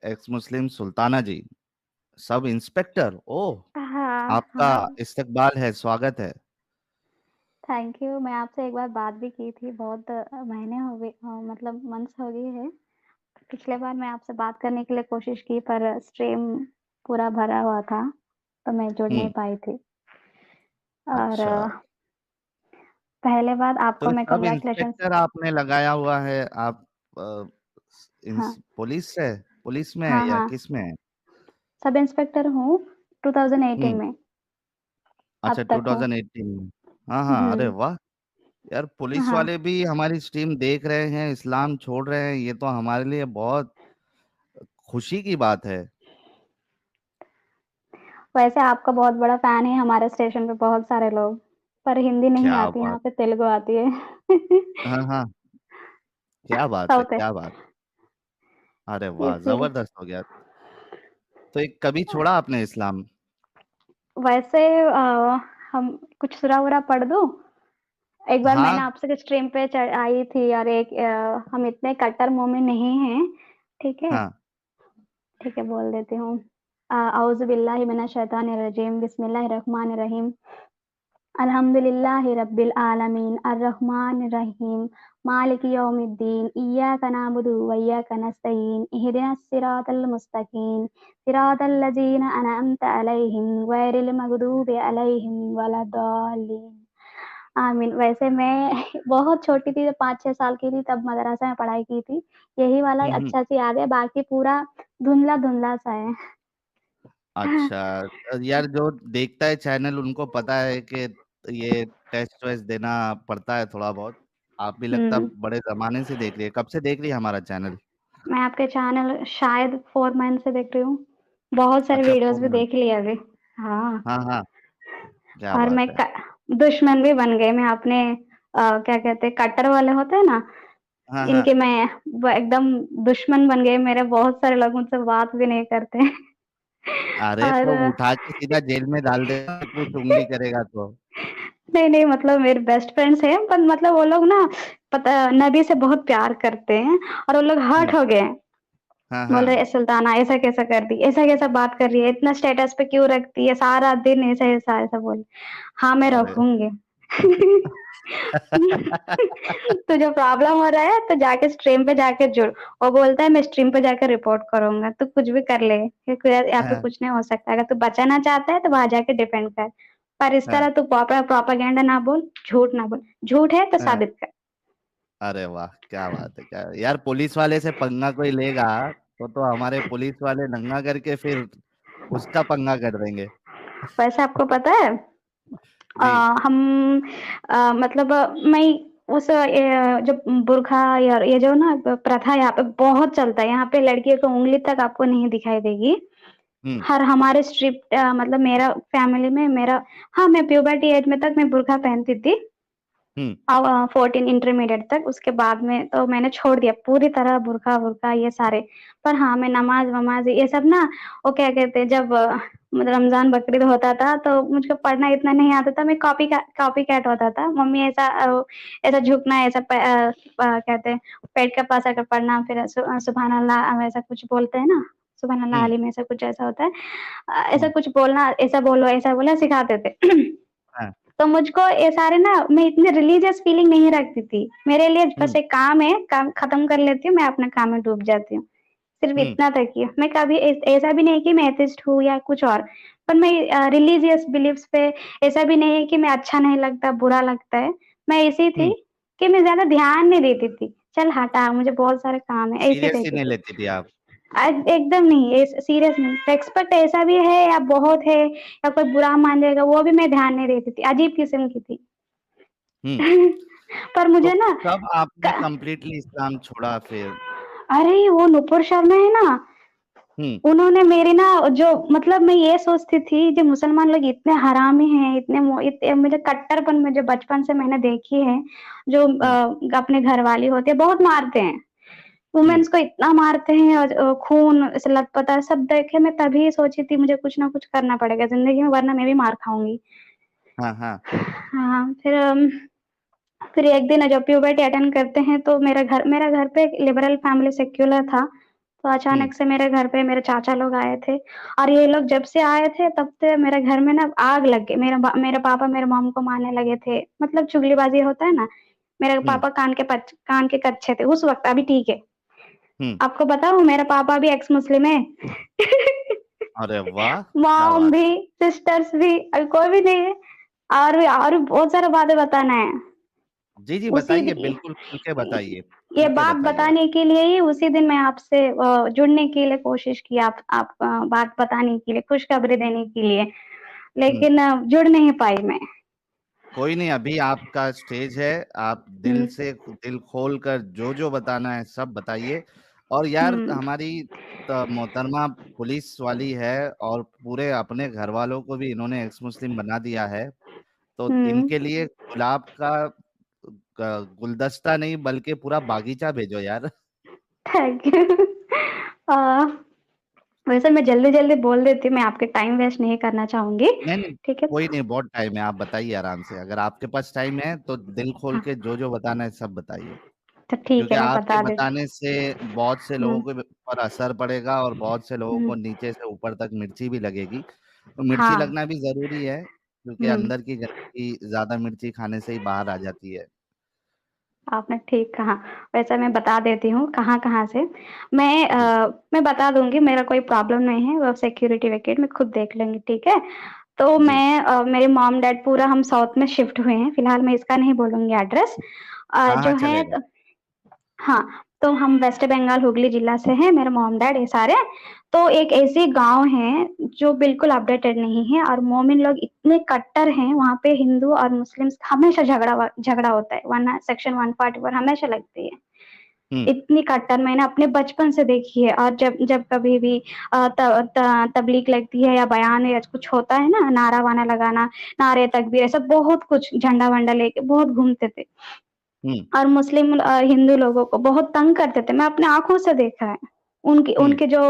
X मुस्लिम सुल्ताना जी, sub inspector, ओह, हाँ आपका हाँ। इस्तकबाल है, स्वागत है। Thank you. मैं आपसे एक बार बात भी की थी, बहुत महीने हो गए, मतलब मंथ्स हो गए हैं। पिछले बार मैं आपसे बात करने के लिए कोशिश की पर स्ट्रीम पूरा भरा हुआ था, तो मैं जुड़ नहीं हम्म। पाई थी। और अच्छा, पहले बात तो आपको ये मैं सब कांग्रेचुलेशंस। इंस्पेक्टर आपने लगाया हुआ है, आप हाँ, पुलिस है, पुलिस में है हाँ, या हाँ। किस में है? सब इंस्पेक्टर हूँ, 2018 हम्म। में, अच्छा, अब तक हूँ। 2018 में। हाँ हाँ, अरे हुँ, वाह। यार, पुलिस हाँ। वाले भी हमारी स्ट्रीम देख रहे हैं, इस्लाम छोड़ रहे हैं, ये तो हमारे लिए बहुत खुशी की बात है। वैसे आपका बहुत बड़ा फैन है हमारे स्टेशन पे बहुत सारे लोग, पर हिंदी नहीं क्या आती, बात। यहाँ पे तेलुगु आती है। हाँ हाँ, क्या बात है, साउथ है, क्या बात। अरे वाह, इसलिए। जबरदस्त हो गया। तो एक कभी छोड़ा आपने इस्लाम? वैसे हम कुछ सूरा-वूरा पढ़ दूँ? एक बार मैं हाँ ना आपसे स्ट्रीम पे चढ़ आई थी और एक हम इतने कट्टर मोमिन नहीं हैं, ठीक है? हाँ। ठीक है, बोल देती हूँ। औज़ु बिल्लाहि मिनश शैतानिर रजीम, बिस्मिल्लाहिर रहमानिर रहीम। अल्हम्दुलिल्लाहि रब्बिल आलमीन, अर्रहमानिर रहीम, मालिकि यौमिद्दीन, इय्याका नअबुदु व इय्याका नस्तईन, इहदिनस सिरातल मुस्तकीम, सिरातल लज़ीना अनअमता अलैहिम, गैरिल मग़दूबि अलैहिम वलद्दाल्लीन। आमीन। वैसे मैं बहुत छोटी थी, जब 5-6 साल की थी तब मदरसा में पढ़ाई की थी। यही वाला हम्म। अच्छा से याद है, बाकी पूरा धुंधला-धुंधला सा है। अच्छा, यार जो देखता है चैनल उनको पता है कि ये टेस्ट वेस्ट देना पड़ता है थोड़ा बहुत। आप भी लगता हुँ। बड़े जमाने से देख रही है, कब से देख रही है हमारा चैनल? मैं आपके चैनल शायद 4 मंथ से देख रही हूँ। बहुत सारे अच्छा, वीडियोज़ फोन भी में। देख लिए अभी। हाँ, हाँ हाँ, क्या और मैं बात है। क दुश्मन भी बन गए। मैं अपने क्या कहते हैं कट्टर वाले होते हैं ना, हाँ हाँ। इनके मैं ब एकदम दुश्मन बन गए। मेरे बहुत सारे लोग मुझसे बात भी नहीं करते। अरे और तो उठा के सीधा जेल में डाल दे, कुछ उंगली करेगा तो। नहीं, नहीं मतलब मेरे बेस्ट फ्रेंड्स हैं, पर मतलब वो लोग ना पता नबी से बहुत प्यार करते हैं और वो लोग हर्ट हम्म। हो गए हैं। हाँ बोल रहे हाँ। हैं सुल्ताना ऐसा कैसा कर दी, ऐसा कैसा बात कर रही है, इतना स्टेटस पे क्यों रखती है, सारा दिन ऐसा ऐसा ऐसा बोल। हाँ मैं अरे। रखूंगी। तो जो प्रॉब्लम हो रहा है तो जाके स्ट्रीम पे जाके जुड़। वो बोलता है मैं स्ट्रीम पे जाकर रिपोर्ट करूंगा, तू कुछ भी कर ले, यहाँ पे हाँ कुछ नहीं हो सकता। अगर तू बचाना चाहता है तो वहां जाके डिफेंड कर, पर इस हाँ तरह तू प्रोपागेंडा ना बोल, झूठ ना बोल। झूठ है तो हाँ। साबित कर। अरे वाह, क्या बात है, क्या यार, पुलिस वाले से पंगा कोई लेगा तो हमारे पुलिस वाले नंगा करके फिर उसका पंगा कर देंगे। वैसे आपको पता है अ, जी। हम मतलब मैं उस जो बुर्खा या ये जो ना प्रथा यहाँ पे बहुत चलता है। यहाँ पे लड़कियों को उँगली तक आपको नहीं दिखाई देगी। हम्म। हर हमारे स्ट्रिक्ट मतलब मेरा फैमिली में मेरा हाँ, मैं प्यूबर्टी एज में तक मैं बुर्खा पहनती थी। हम्म। 14 इंटरमीडिएट तक, उसके बाद में तो मैंने छोड़ दिया पूरी तरह बुर्का-वुर्का ये सारे। पर हाँ, मैं नमाज़-वमाज़ ये सब ना वो क्या कहते हैं जब मतलब रमज़ान, बकरीद होता था तो मुझको पढ़ना इतना नहीं आता था, मैं कॉपी कैट होता था। मम्मी ऐसा ऐसा झुकना ऐसा कहते हैं पेट के पास आकर पढ़ना फिर सुभान अल्लाह ऐसा कुछ बोलते हैं ना, सुभान अल्लाह हम्म। हलीम ऐसा कुछ ऐसा होता है। ऐसा हम्म। कुछ बोलना, ऐसा बोलो सिखाते थे। हाँ। तो मुझको ये सारे ना मैं इतनी रिलीजियस फीलिंग नहीं रखती थी। मेरे लिए बस हम्म। एक काम है, काम खत्म कर लेती हूँ, मैं अपने काम में डूब जाती हूँ। सिर्फ़ हम्म। इतना तक ही है। मैं कभी ऐसा भी नहीं कि मैं एथिस्ट हूँ या कुछ और। पर मैं रिलीजियस बिलीफ्स पे ऐसा भी नहीं है कि मैं अच्छा नहीं लगता, बुरा लगता है। मैं ऐसी थी हम्म। कि मैं ज़्यादा ध्यान नहीं देती थी। चल हटा मुझे बहुत सारे काम है, ऐसी सीरियसली रहती नहीं थी। लेती थी आप? एकदम नहीं, सीरियस नहीं। रिस्पेक्ट ऐसा भी है या बहुत है या कोई बुरा मान जाएगा, वो भी मैं ध्यान नहीं देती थी। अजीब किस्म की थी। हम्म। पर तो मुझे ना कब आपने क कंप्लीटली इस्लाम छोड़ा फिर? अरे वो नुपुर शर्मा है ना, हम्म। उन्होंने मेरी ना जो मतलब मैं ये सोचती थी जो मुसलमान लोग इतने हरामी हैं, इतने मुझे कट्टरपन में जो बचपन से मैंने देखी है, जो हम्म। अपने घरवाली होती है, बहुत मारते हैं। हम्म। वुमेन्स को इतना मारते हैं और खून ऐसे लटपटा सब देखे मैं तभी सोची थी मुझे कुछ ना कुछ करना पड़ेगा ज़िंदगी में वरना मैं भी मार खाऊँगी। हाँ हाँ। हाँ, फिर एक दिन जब प्यूबर्टी अटेंड करते हैं तो मेरा घर पे एक लिबरल फैमिली सेक्युलर था। तो हुँ, अचानक से मेरे घर पे मेरे चाचा लोग आए थे और ये लोग जब से आए थे तब से मेरे घर में ना आग लग गई। मेरे पापा मेरे मॉम को मारने लगे थे। मतलब चुगलीबाज़ी होता है ना, मेरे हुँ, पापा कान के कच्चे थे उस वक़्त, अभी ठीक है। हुँ। आपको बताऊँ मेरा पापा भी एक्स मुस्लिम है। अरे वाह! क्या मॉम बात भी, है। सिस्टर्स भी, अभी कोई भी नहीं है। और भी बहुत सारा बातें बताना है। जी, जी, उसी बताइए, दि बिल्कुल खुल के बताइए, ये खुल के बात बताइए। बताने के लिए ही उसी दिन मैं आपसे जुड़ने के लिए कोशिश की आप बात बताने के लिए, खुशखबरी देने के लिए, हुँ, लेकिन जुड़ नहीं पाई मैं। कोई नहीं, अभी आपका स्टेज है, आप हुँ, दिल खोल कर जो-जो बताना है सब बताइए। और यार हुँ, हमारी मोहतरमा पुलिस वाली है और पूरे अपने घर वालों को भी इन्होंने एक्स मुस्लिम बना दिया है, तो हुँ, इनके लिए गुलाब का गुलदस्ता नहीं बल्कि पूरा बागीचा भेजो यार। Thank you. अ, वैसे मैं जल्दी-जल्दी बोल देती हूँ, मैं आपके टाइम वेस्ट नहीं करना चाहूँगी, नहीं, नहीं, ठीक है? कोई नहीं, बहुत टाइम है, आप बताइए आराम से। अगर आपके पास टाइम है तो दिल खोल हाँ, के जो-जो बताना है सब बताइए। तो ठीक क्योंकि है मैं आपके बता देती बताने से बहुत से हुँ, लोगों के ऊपर असर पड़ेगा और बहुत से लोगों हुँ, को नीचे से ऊपर तक मिर्ची भी लगेगी। तो मिर्ची हाँ, लगना भी ज़रूरी है, क्योंकि हुँ। अंदर की गंदगी ज़्यादा मिर्ची खाने से ही बाहर आ जाती है। आपने ठीक कहा। वैसे मैं बता देती हूँ कहाँ-कहाँ से। जी, मैं बता दूँगी, मेरा कोई प्रॉब्लम नहीं है, वो सिक्योरिटी विकेट में खुद देख लेंगे, ठीक है? तो जी। मेरे मॉम-डैड पूरा हम साउथ में शिफ्ट हुए हैं, फिलहाल मैं इसका नहीं बोलूँगी एड्रेस। हाँ, हाँ, जो है चलेगा। हाँ, तो हम वेस्ट बंगाल हुगली जिला से हैं, मेरे मॉम-डैड ये सारे। तो एक ऐसी गाँव है, जो बिल्कुल अपडेटेड नहीं है और मोमिन लोग इतने कट्टर हैं, वहाँ पे हिंदू और मुस्लिम्स हमेशा झगड़ा होता है, वरना सेक्शन 144 हमेशा लगती है। हुँ, इतनी कट्टर मैंने अपने बचपन से देखी है और जब जब कभी भी अ, त त तबलीग लगती है या बयान या कुछ होता है ना, नारा-वारा लगाना, नारे तकबीर ऐसा बहुत कुछ झंडा-वंडा लेके बहुत घूमते थे। हुँ, और हिंदू लोगों को बहुत तंग करते थे, मैं अपने आँखों से देखा है। उनके हुँ, उनके जो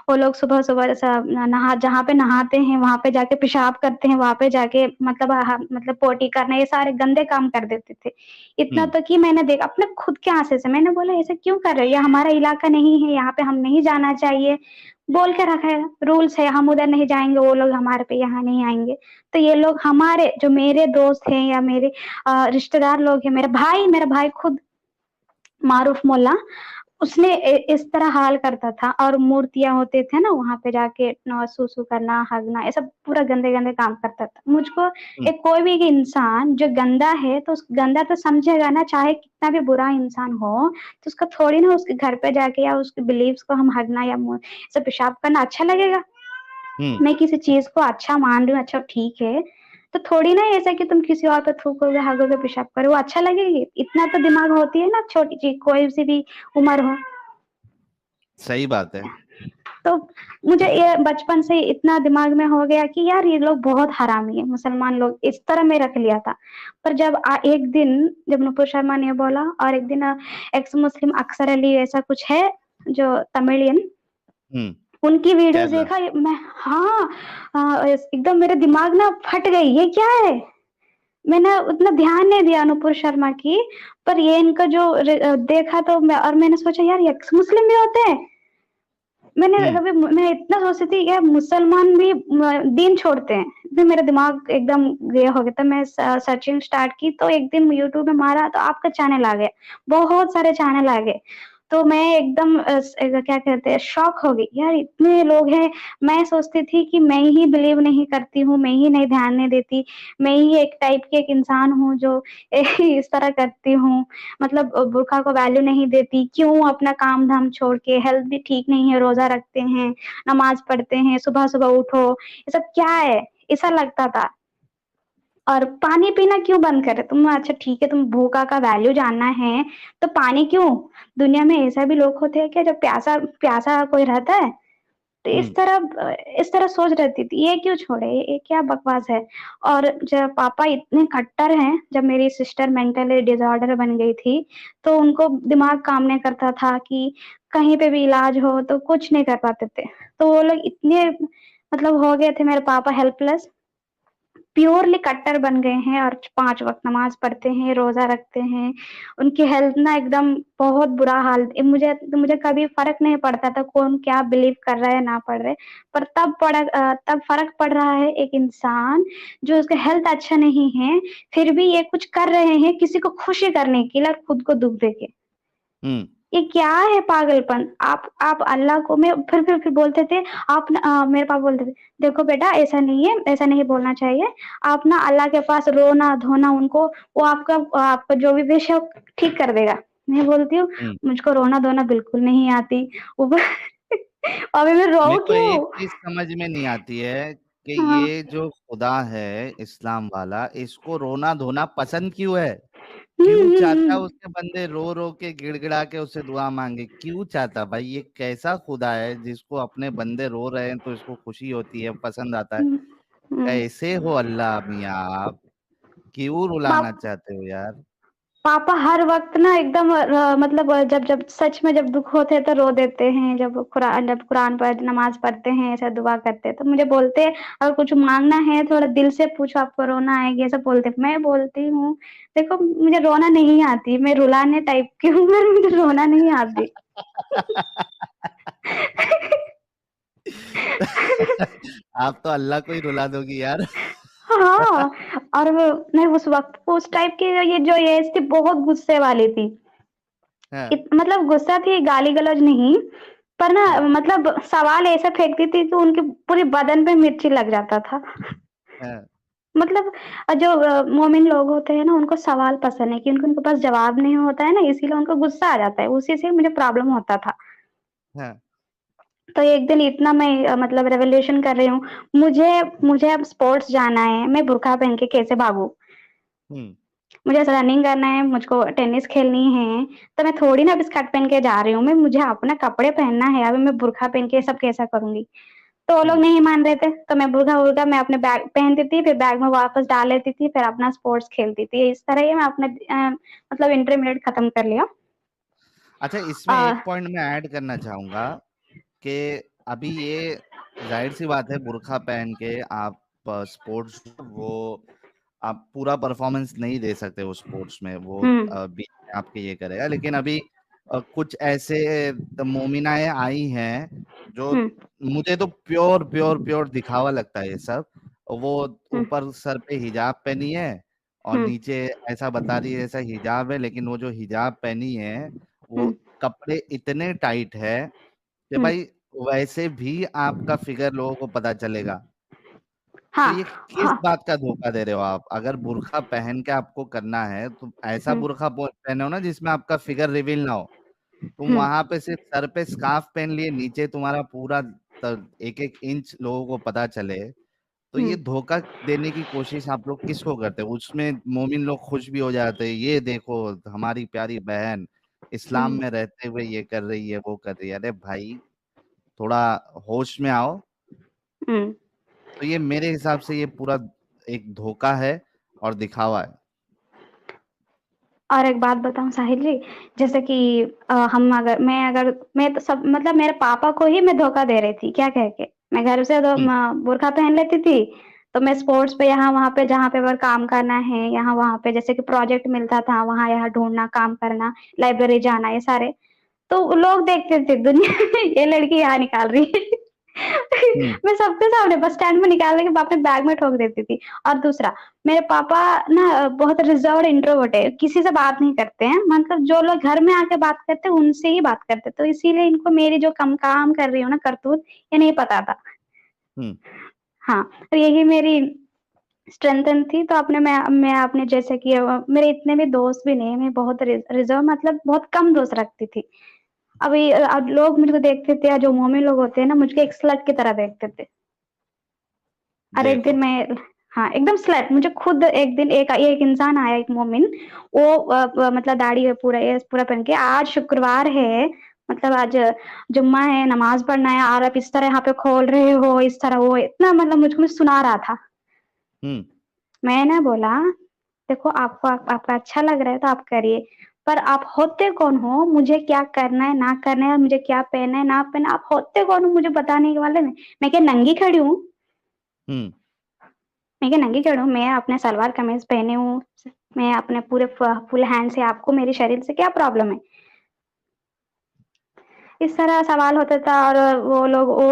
वो लोग सुबह-सुबह जैसा न नहा जहाँ पे नहाते हैं, वहाँ पे जाके पेशाब करते हैं, वहाँ पे जाके मतलब पोटी करना, ये सारे गंदे काम कर देते थे। इतना हुँ, तक कि मैंने देखा अपने खुद के आँखें से, मैंने बोला ऐसा क्यों कर रहे हो? ये हमारा इलाका नहीं है, यहाँ पे हम नहीं जाना चाहिए, बोल के रखा है, रूल्स है, हम उधर नहीं जाएँगे, वो लोग हमारे पे यहाँ नहीं आएँगे। तो ये लोग हमारे जो मेरे दोस्त हैं या मेरे रिश्तेदार लोग हैं, मेरा भाई खुद मारूफ मोल्ला, उसने इस तरह हाल करता था और मूर्तियाँ होते थे ना, वहाँ पे जाके सूसू करना, हगना, ये सब पूरा गंदे-गंदे काम करता था। मुझको हुँ, एक कोई भी एक इंसान जो गंदा है, तो उस गंदा तो समझेगा ना, चाहे कितना भी बुरा इंसान हो, तो उसको थोड़ी ना उसके घर पे जाके या उसके बिलीव्स को हम हगना या ऐसे पेशाब करना अच्छा लगेगा। हुँ। मैं किसी चीज़ को अच्छा मान रही हूँ, अच्छा ठीक है, तो थोड़ी ना ऐसा कि तुम किसी और पे थूकोगे, हगोगे, पेशाब करोगे, वो अच्छा लगेगी? इतना तो दिमाग होती है ना छोटी चीज़ कोई-सी भी उम्र हो। सही बात है। तो मुझे ये बचपन से इतना दिमाग में हो गया कि यार ये लोग बहुत हरामी है, मुसलमान लोग, इस तरह मैं रख लिया था। पर एक दिन जब नुपुर शर्मा ने बोला और एक दिन एक्स मुस्लिम अक्सर अली ऐसा कुछ है, जो तमिलियन हुँ, उनकी वीडियोज़ केरला। देखा ये मैं हाँ, एकदम मेरे दिमाग ना फट गई, ये क्या है? मैंने उतना ध्यान नहीं दिया नुपुर शर्मा की, पर ये इनका जो देखा तो मैंने सोचा यार ये एक्स मुस्लिम भी होते हैं? हुँ, मैं इतना सोचती थी यार मुसलमान भी दीन छोड़ते हैं। फिर मेरा दिमाग एकदम ये हो गया, तो मैं सर्चिंग स्टार्ट की, तो एक दिन यूट्यूब में मारा तो आपका चैनल आ गया। बहुत सारे चैनल आ गए। तो मैं एकदम क्या कहते हैं शॉक हो गई। यार इतने लोग हैं, मैं सोचती थी कि मैं ही बिलीव नहीं करती हूँ, मैं ही नहीं ध्यान नहीं देती, मैं ही एक टाइप की एक इंसान हूँ जो इस तरह करती हूँ। मतलब बुर्का को वैल्यू नहीं देती, क्यों अपना काम-धाम छोड़ के, हेल्थ भी ठीक नहीं है, रोज़ा रखते हैं, नमाज़ पढ़ते हैं, सुबह-सुबह उठो, ये सब क्या है? ऐसा लगता था। और पानी पीना क्यों बंद कर रहे तुम? अच्छा ठीक है, तुम भूखा का वैल्यू जानना है, तो पानी क्यों? दुनिया में ऐसा भी लोग होते हैं क्या जब प्यासा प्यासा कोई रहता है? तो हुँ, इस तरह सोच रहती थी, ये क्यों छोड़े? ये क्या बकवास है? और जब पापा इतने कट्टर हैं, जब मेरी सिस्टर मेंटली डिसऑर्डर बन गई थी, तो उनको दिमाग काम नहीं करता था कि कहीं पे भी इलाज हो तो कुछ नहीं कर पाते थे। तो वो लोग इतने मतलब हो गए थे मेरे पापा हेल्पलेस, प्योरली कट्टर बन गए हैं और 5 वक़्त नमाज़ पढ़ते हैं, रोज़ा रखते हैं। उनकी हेल्थ ना एकदम बहुत बुरा हाल मुझे कभी फ़र्क नहीं पड़ता था कौन क्या बिलीव कर रहा है, ना पढ़ रहे। पर तब फ़र्क पड़ रहा है एक इंसान जो उसका हेल्थ अच्छा नहीं है, फिर भी ये कुछ कर रहे हैं किसी को खुशी करने के लिए और खुद को दुःख देके। हुँ। ये क्या है पागलपन? आप अल्लाह को मैं फिर बोलते थे मेरे पापा बोलते थे, "देखो बेटा ऐसा नहीं है, ऐसा नहीं बोलना चाहिए। आप ना अल्लाह के पास रोना-धोना उनको वो आपका जो भी विश है वो ठीक कर देगा।" मैं बोलती हूँ, हुँ। "मुझको रोना-धोना बिल्कुल नहीं आती।" वो ब अभी मैं मेरे रोऊँ को क्यों? एक चीज़ समझ में नहीं आती है कि हाँ। ये जो खुदा है इस्लाम वाला, इसको रोना-धोना पसंद क्यों है? हुँ, क्यों हुँ, चाहता है हुँ। उसके बंदे रो-रो के गिड़गिड़ा के उससे दुआ माँगे? क्यों चाहता भाई? ये कैसा खुदा है जिसको अपने बंदे रो रहे हैं तो इसको खुशी होती है, पसंद आता है? हुँ, हुँ। कैसे हो अल्लाह मियाँ आप? क्यों रुलाना पाप चाहते हो यार? पापा हर वक़्त ना एकदम मतलब जब जब सच में जब दुःख होते हैं तो रो देते हैं, जब कुरान नमाज़ पढ़ते हैं, ऐसा दुआ करते हैं, तो मुझे बोलते हैं, "अगर कुछ माँगना है थोड़ा दिल से पूछो, आपको रोना आएगा।" ये सब बोलते हैं। मैं बोलती हूँ, "देखो मुझे रोना नहीं आती, मैं रुलाने टाइप की हूँ, पर मुझे रोना नहीं आती।" आप तो अल्लाह को ही रुला दोगी यार। हाँ, और वो नहीं उस टाइप की ये जो एज थी बहुत गुस्से वाली थी। हाँ, मतलब गुस्सा थी, गाली-गलौज नहीं, पर ना हाँ, मतलब सवाल ऐसे फेंकती थी कि उनके पूरे बदन पे मिर्ची लग जाता था। हाँ, मतलब जो मोमिन लोग होते हैं ना, उनको सवाल पसंद है क्योंकि उनके पास जवाब नहीं होता है ना, इसीलिए उनको गुस्सा आ जाता है, उसी से मुझे प्रॉब्लम होता था। हाँ, तो एक दिन इतना मैं मतलब रेवोल्यूशन कर रही हूँ, मुझे मुझे अब स्पोर्ट्स जाना है, मैं बुर्का पहन के कैसे भागूँ? हुँ, मुझे रनिंग करना है, मुझको टेनिस खेलनी है, तो मैं थोड़ी ना अब स्कर्ट पहन के जा रही हूँ, मुझे अपना कपड़े पहनना है, अभी मैं बुर्का पहन के ये सब कैसा करूँगी? तो वो लोग हुँ। नहीं मान रहे थे, तो मैं बुर्का-वुर्का मैं अपने बैग पहनती थी, फिर बैग में वापस डाल लेती थी, फिर अपना स्पोर्ट्स खेलती थी। इस तरह ही मैं अपने मतलब इंटरमीडिएट खत्म कर लिया। अच्छा, इसमें अ, एक पॉइंट मैं ऐड करना चाहूँगा कि अभी ये ज़ाहिर-सी बात है बुर्का पहन के आप स्पोर्ट्स वो आप पूरा परफ़ॉर्मेंस नहीं दे सकते उस स्पोर्ट्स में, वो हुँ, बीच में आपके ये करेगा। लेकिन अभी कुछ ऐसे मोमिनाएँ आई हैं, जो हुँ, मुझे तो प्योर दिखावा लगता है ये सब। वो हुँ, ऊपर सर पे हिजाब पहनी है और हुँ, नीचे ऐसा बता रही है जैसा हिजाब है, लेकिन वो जो हिजाब पहनी है, वो हुँ, कपड़े इतने टाइट है कि हुँ, भाई वैसे भी आपका फिगर लोगों को पता चलेगा। तो हाँ, ये किस हाँ, बात का धोखा दे रहे हो आप? अगर बुर्का पहन के आपको करना है, तो ऐसा हुँ, बुर्का पहनो ना जिसमें आपका फिगर रिवील ना हो। तुम हुँ, वहां पे सिर्फ सर पे स्कार्फ पहन लिए, नीचे तुम्हारा पूरा एक एक इंच लोगों को पता चले, तो हुँ, ये धोखा देने की कोशिश आप लोग किसको करते हो? उसमें मोमिन लोग खुश भी हो जाते हैं, ये देखो हमारी प्यारी बहन इस्लाम हुँ, में रहते हुए ये कर रही है, वो कर रही है। अरे भाई, थोड़ा होश में आओ। हुँ। तो ये मेरे हिसाब से ये पूरा एक धोखा है और दिखावा है। और एक बात बताऊँ साहिल जी, जैसे कि अगर मैं तो सब मतलब मेरे पापा को ही मैं धोखा दे रही थी, क्या कह के? मैं घर से तो हुँ, बुर्का पहन लेती थी, तो मैं स्पोर्ट्स पे यहाँ-वहाँ पे जहाँ पे अगर काम करना है, यहाँ-वहाँ पे जैसे कि प्रोजेक्ट मिलता था, वहाँ-यहाँ ढूँढना, काम करना, लाइब्रेरी जाना, ये सारे तो लोग देखते थे दुनिया ये लड़की यहाँ निकाल रही है। हुँ, मैं सबके सामने बस स्टैंड में निकाल के अपने बैग में ठोक देती थी। और दूसरा, मेरे पापा ना बहुत रिज़र्व्ड इंट्रोवर्ट है, किसी से बात नहीं करते हैं, मतलब जो लोग घर में आके बात करते हैं, उनसे ही बात करते हैं, तो इसीलिए इनको मेरी जो कम काम कर रही हूँ ना करतूत, ये नहीं पता था। हुँ। हाँ, तो यही मेरी स्ट्रेंथ थी, तो मैं अपने जैसे कि मेरे इतने भी दोस्त भी नहीं है, मैं बहुत रिज़र्व मतलब बहुत कम दोस्त रखती थी। अब लोग मुझको देखते थे, जो मोमेन लोग होते हैं ना, मुझको एक स्लट की तरह देखते थे। और एक दिन देखो। मैं हाँ, एकदम स्लट मुझे खुद एक दिन एक एक इंसान आया, एक मोमिन, वो मतलब दाढ़ी है पूरा पहन के, आज शुक्रवार है, मतलब आज जुम्मा है, नमाज़ पढ़ना है और आप इस तरह यहाँ पे खोल रहे हो, इस तरह वो इतना मतलब मुझको सुना रहा था। हुँ, मैंने बोला, देखो आपका अच्छा लग रहा है तो आप करिए, पर आप होते कौन हो? मुझे क्या करना है, ना करना है, मुझे क्या पहनना है, ना पहनना है, आप होते कौन हो मुझे बताने के वाले में? मैं क्या नंगी खड़ी हूँ? हुँ। मैं क्या नंगी क्यों हूँ? मैं अपने सलवार कमीज पहनी हूँ, मैं अपने पूरे फुल हैंड से, आपको मेरे शरीर से क्या प्रॉब्लम है? इस तरह सवाल होता था और वो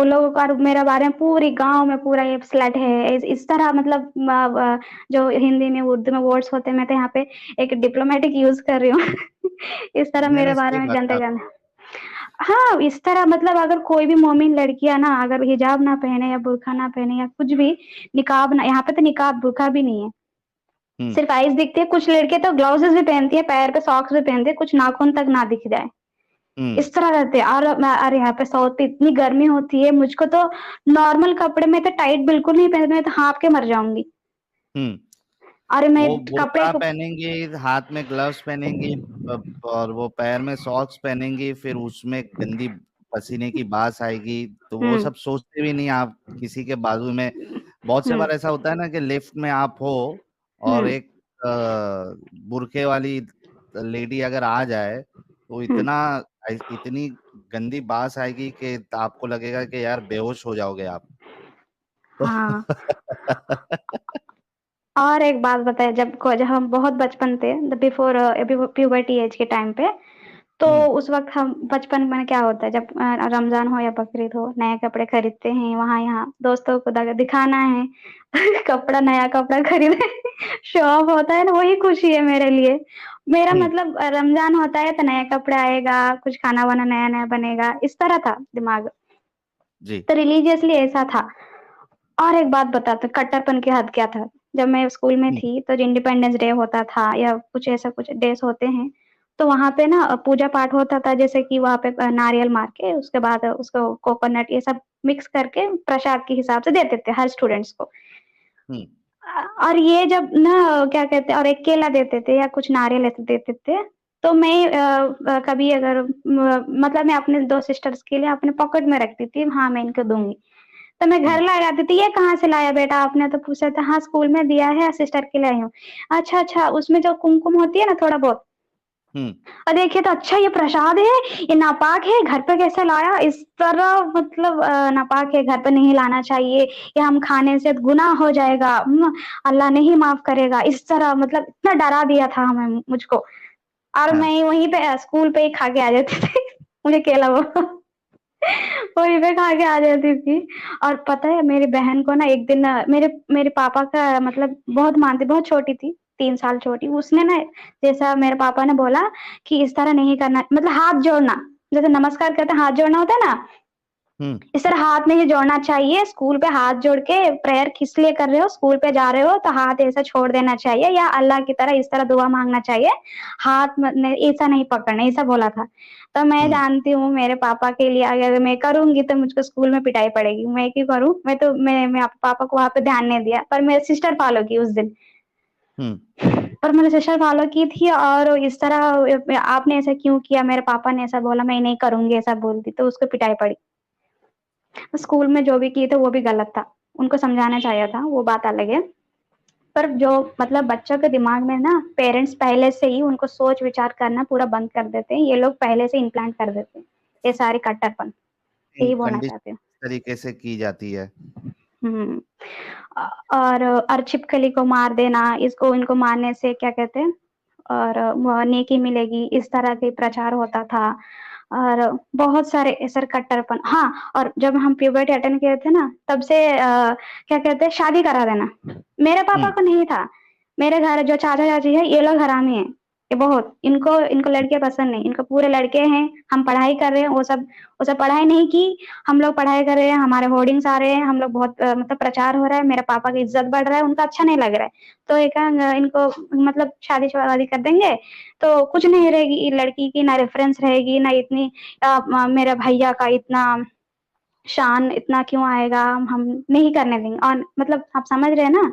लोग और मेरे बारे में पूरी गाँव में पूरा ये स्लट है, इस तरह मतलब जो हिंदी में, उर्दू में वर्ड्स होते हैं, मैं तो यहाँ पे एक डिप्लोमेटिक यूज़ कर रही हूँ। इस तरह नहीं मेरे नहीं, बारे सही में बात है गंदे आप। गंदे हाँ, इस तरह मतलब अगर कोई भी मोमिन लड़कियाँ ना अगर हिजाब ना पहने या बुर्का ना पहने या कुछ भी, निकाब ना, यहाँ पे तो निकाब बुर्का भी नहीं है, हम्म। सिर्फ आईज दिखती है। कुछ लड़कियाँ तो ग्लव्स भी पहनती है, पैर पे सॉक्स भी पहनती है, कुछ नाखून तक ना दिख जाए, हम्म। इस तरह रहते हैं। और यहाँ पे साउथ पे इतनी गर्मी होती है, मुझको तो नॉर्मल कपड़े में तो टाइट बिल्कुल नहीं पहनते, मैं तो हाँफ के मर जाऊंगी। हम्म। अरे मैं वो कपड़े बुर्का को पहनेंगे, हाथ में ग्लव्स पहनेंगी, और वो पैर में सॉक्स पहनेंगी, फिर उसमें गंदी पसीने की बास आएगी, तो वो हम्म सब सोचते भी नहीं आप किसी के बाजू में। बहुत से हम्म बार ऐसा होता है ना कि लिफ्ट में आप हो और हम्म एक बुरके वाली लेडी अगर आ जाए, तो हम्म इतनी गंदी बास आएगी कि आपको लगेगा कि यार बेहोश हो जाओगे आप। तो हाँ। और एक बात बताए, जब हम बहुत बचपन थे, बिफोर प्यूबर्टी एज के टाइम पे, तो हम्म। उस वक्त हम बचपन में क्या होता है, जब रमजान हो या बकरीद हो, नए कपड़े खरीदते हैं, वहां यहाँ दोस्तों को दिखाना है। कपड़ा, नया कपड़ा खरीदे। शो ऑफ होता है ना, वही खुशी है मेरे लिए। मेरा हम्म। मतलब रमजान होता है तो नया कपड़ा आएगा, कुछ खाना वाना नया नया बनेगा, इस तरह था दिमाग। जी। तो रिलीजियसली ऐसा था। और एक बात बताते, कट्टरपन की हद क्या था। जब मैं स्कूल में हम्म। थी तो इंडिपेंडेंस डे होता था या कुछ ऐसा कुछ डेज होते हैं, तो वहां पे ना पूजा पाठ होता था, जैसे कि वहां पे नारियल मार के उसके बाद उसको कोकोनट ये सब मिक्स करके प्रसाद के हिसाब से देते थे हर स्टूडेंट्स को। हम्म। और ये जब ना क्या कहते हैं, और एक केला देते थे या कुछ नारियल ऐसे देते थे, तो मैं कभी अगर मतलब मैं अपने दो सिस्टर्स के लिए अपने पॉकेट में रखती थी, हाँ मैं इनको दूंगी। तो मैं घर हम्म। ला आती थी, ये कहाँ से लाया बेटा आपने? तो पूछा था, हाँ स्कूल में दिया है, सिस्टर के लिए आई हूँ। अच्छा अच्छा, उसमें जो कुमकुम होती है ना थोड़ा बहुत, हम्म। और देखिए तो अच्छा ये प्रसाद है, ये नापाक है, घर पे कैसे लाया? इस तरह मतलब नापाक है, घर पे नहीं लाना चाहिए, ये हम खाने से गुनाह हो जाएगा, अल्लाह नहीं माफ करेगा, इस तरह मतलब इतना डरा दिया था हमें, मुझको। और हाँ। मैं वहीं पे स्कूल पे ही खा के आ जाती थी। मुझे केला वो वहीं पे खा के आ जाती थी। और पता है मेरी बहन को ना एक दिन मेरे मेरे पापा का मतलब बहुत मानती, बहुत छोटी थी, 3 साल छोटी, उसने ना जैसा मेरे पापा ने बोला कि इस तरह नहीं करना, मतलब हाथ जोड़ना, जैसे नमस्कार करते हैं हाथ जोड़ना होता है ना, हम्म। इस तरह हाथ नहीं जोड़ना चाहिए। स्कूल पे हाथ जोड़ के प्रेयर किस लिए कर रहे हो? स्कूल पे जा रहे हो तो हाथ ऐसा छोड़ देना चाहिए, या अल्लाह की तरह इस तरह दुआ मांगना चाहिए, हाथ ऐसा नहीं पकड़ना, ऐसा बोला था। तो मैं हम्म। जानती हूँ मेरे पापा के लिए अगर मैं करूंगी तो मुझको स्कूल में पिटाई पड़ेगी, मैं क्यों करूँ? मैं पापा को वहां पे ध्यान नहीं दिया, पर मेरी सिस्टर फॉलो की उस दिन। हम्म। पर मैंने सिस्टर फॉलो की थी, और इस तरह आपने ऐसा क्यों किया, मेरे पापा ने ऐसा बोला, मैं नहीं करूंगी ऐसा बोलती तो उसको पिटाई पड़ी। स्कूल में जो भी किए थे वो भी गलत था, उनको समझाना चाहिए था, वो बात अलग है। पर जो मतलब बच्चों के दिमाग में ना पेरेंट्स पहले से ही उनको सोच विचार करना पूरा बंद कर देते हैं, ये लोग पहले से इम्प्लांट कर देते हैं ये सारी कट्टरपन, यही बोलना कंडीशन चाहते हैं। तरीके से की जाती है। हम्म। और छिपकली को मार देना, इसको इनको मारने से क्या कहते हैं, और नेकी मिलेगी, इस तरह के प्रचार होता था। और बहुत सारे ऐसे कट्टरपन, हाँ। और जब हम प्यूबर्टी अटेंड किए थे ना, तब से क्या कहते हैं, शादी करा देना। मेरे पापा हम्म। को नहीं था, मेरे घर जो चाचा चाची है ये लोग हरामी है, ये बहुत, इनको इनको लड़के पसंद नहीं, इनको पूरे लड़के हैं। हम पढ़ाई कर रहे हैं, वो सब पढ़ाई नहीं की, हम लोग पढ़ाई कर रहे हैं, हमारे होर्डिंग्स आ रहे हैं, हम लोग बहुत मतलब प्रचार हो रहा है, मेरे पापा की इज्जत बढ़ रहा है, उनका अच्छा नहीं लग रहा है। तो एक इनको मतलब शादी शादी कर देंगे तो कुछ नहीं रहेगी लड़की की, ना रेफरेंस रहेगी, ना इतनी मेरे भैया का इतना शान इतना क्यों आएगा, हम नहीं करने देंगे। और मतलब आप समझ रहे हैं ना,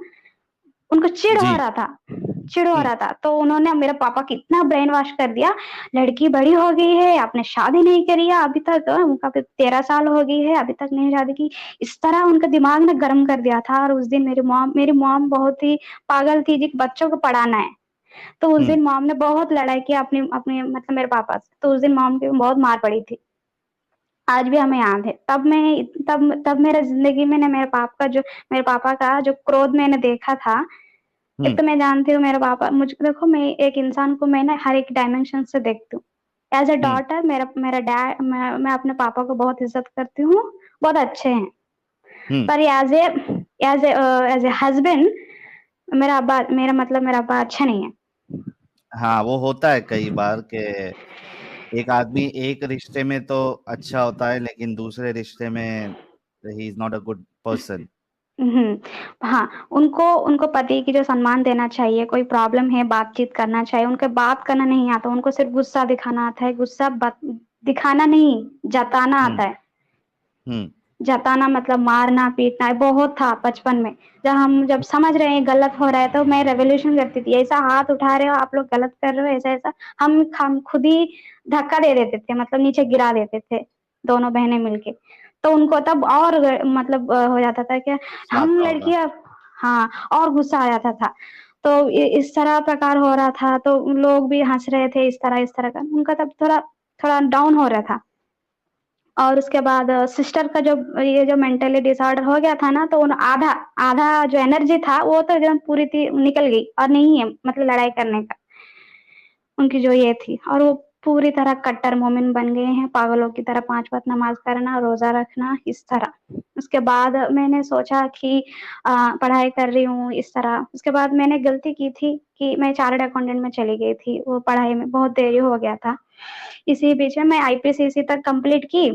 उनको चिढ़ हो जी। रहा था, चिढ़ हो हम्म। रहा था, तो उन्होंने मेरे पापा की इतना ब्रेन वॉश कर दिया, लड़की बड़ी हो गई है, आपने शादी नहीं करी है अभी तक, उनका 13 साल हो गई है अभी तक नहीं शादी की, इस तरह उनका दिमाग ने गर्म कर दिया था। और उस दिन मेरी मॉम बहुत ही पागल थी जी, बच्चों को पढ़ाना है। तो उस हम्म। दिन मॉम ने बहुत लड़ाई की अपनी अपनी मतलब मेरे पापा से, तो उस दिन मॉम की बहुत मार पड़ी थी। आज भी हमें याद है। तब मेरे ज़िंदगी में ना मेरे पापा का जो क्रोध मैंने देखा था, एक हम्म। तो मैं जानती हूँ मेरे पापा मुझ देखो मैं एक इंसान को मैं ना हर एक डायमेंशन से देखती हूँ। As a hmm. डॉटर मेरा मेरा डैड मैं अपने पापा को बहुत इज़्ज़त करती हूँ, बहुत अच्छे हैं। हम्म। पर एज़ ए हस्बैंड मेरा अब्बा अच्छा नहीं है। हाँ, वो होता है कई बार कि एक आदमी एक रिश्ते में तो अच्छा होता है लेकिन दूसरे रिश्ते में he is not a good person. हुँ, हाँ, उनको उनको पति की जो सम्मान देना चाहिए, कोई प्रॉब्लम है बातचीत करना चाहिए, उनको बात करना नहीं आता, उनको सिर्फ़ गुस्सा दिखाना आता है, गुस्सा बत दिखाना नहीं, जताना हम्म। आता है। हम्म। जताना मतलब मारना, पीटना बहुत था बचपन में। जब समझ रहे हैं गलत हो रहा है तो मैं रेवोल्यूशन करती थी, ऐसा हाथ उठा रहे हो आप लोग गलत कर रहे हो ऐसा-ऐसा, हम खुद ही धक्का दे देते थे मतलब नीचे गिरा देते थे, दोनों बहनें मिलके। तो उनको तब और मतलब हो जाता था कि गुस्सा हम आता होगा। लड़कियाँ हाँ, और गुस्सा आ जाता था। तो इस तरह प्रकार हो रहा था तो लोग भी हँस रहे थे इस तरह का, उनका तब थोड़ा थोड़ा डाउन हो रहा था। और उसके बाद सिस्टर का ये जो मेंटली डिसऑर्डर हो गया था ना, तो उन आधा आधा जो एनर्जी था, वो तो एकदम पूरी थी निकल गई और नहीं है मतलब लड़ाई करने का। उनकी जो ये थी और वो पूरी तरह कट्टर मोमिन बन गए हैं, पागलों की तरह 5 वक़्त नमाज़ करना, रोज़ा रखना, इस तरह। उसके बाद मैंने सोचा कि पढ़ाई कर रही हूँ इस तरह। उसके बाद मैंने गलती की थी कि मैं चार्टर्ड अकाउंटेंट में चली गई थी, वो पढ़ाई में बहुत देरी हो गया था। इसी बीच में मैं आईपीसीसी तक कंप्लीट की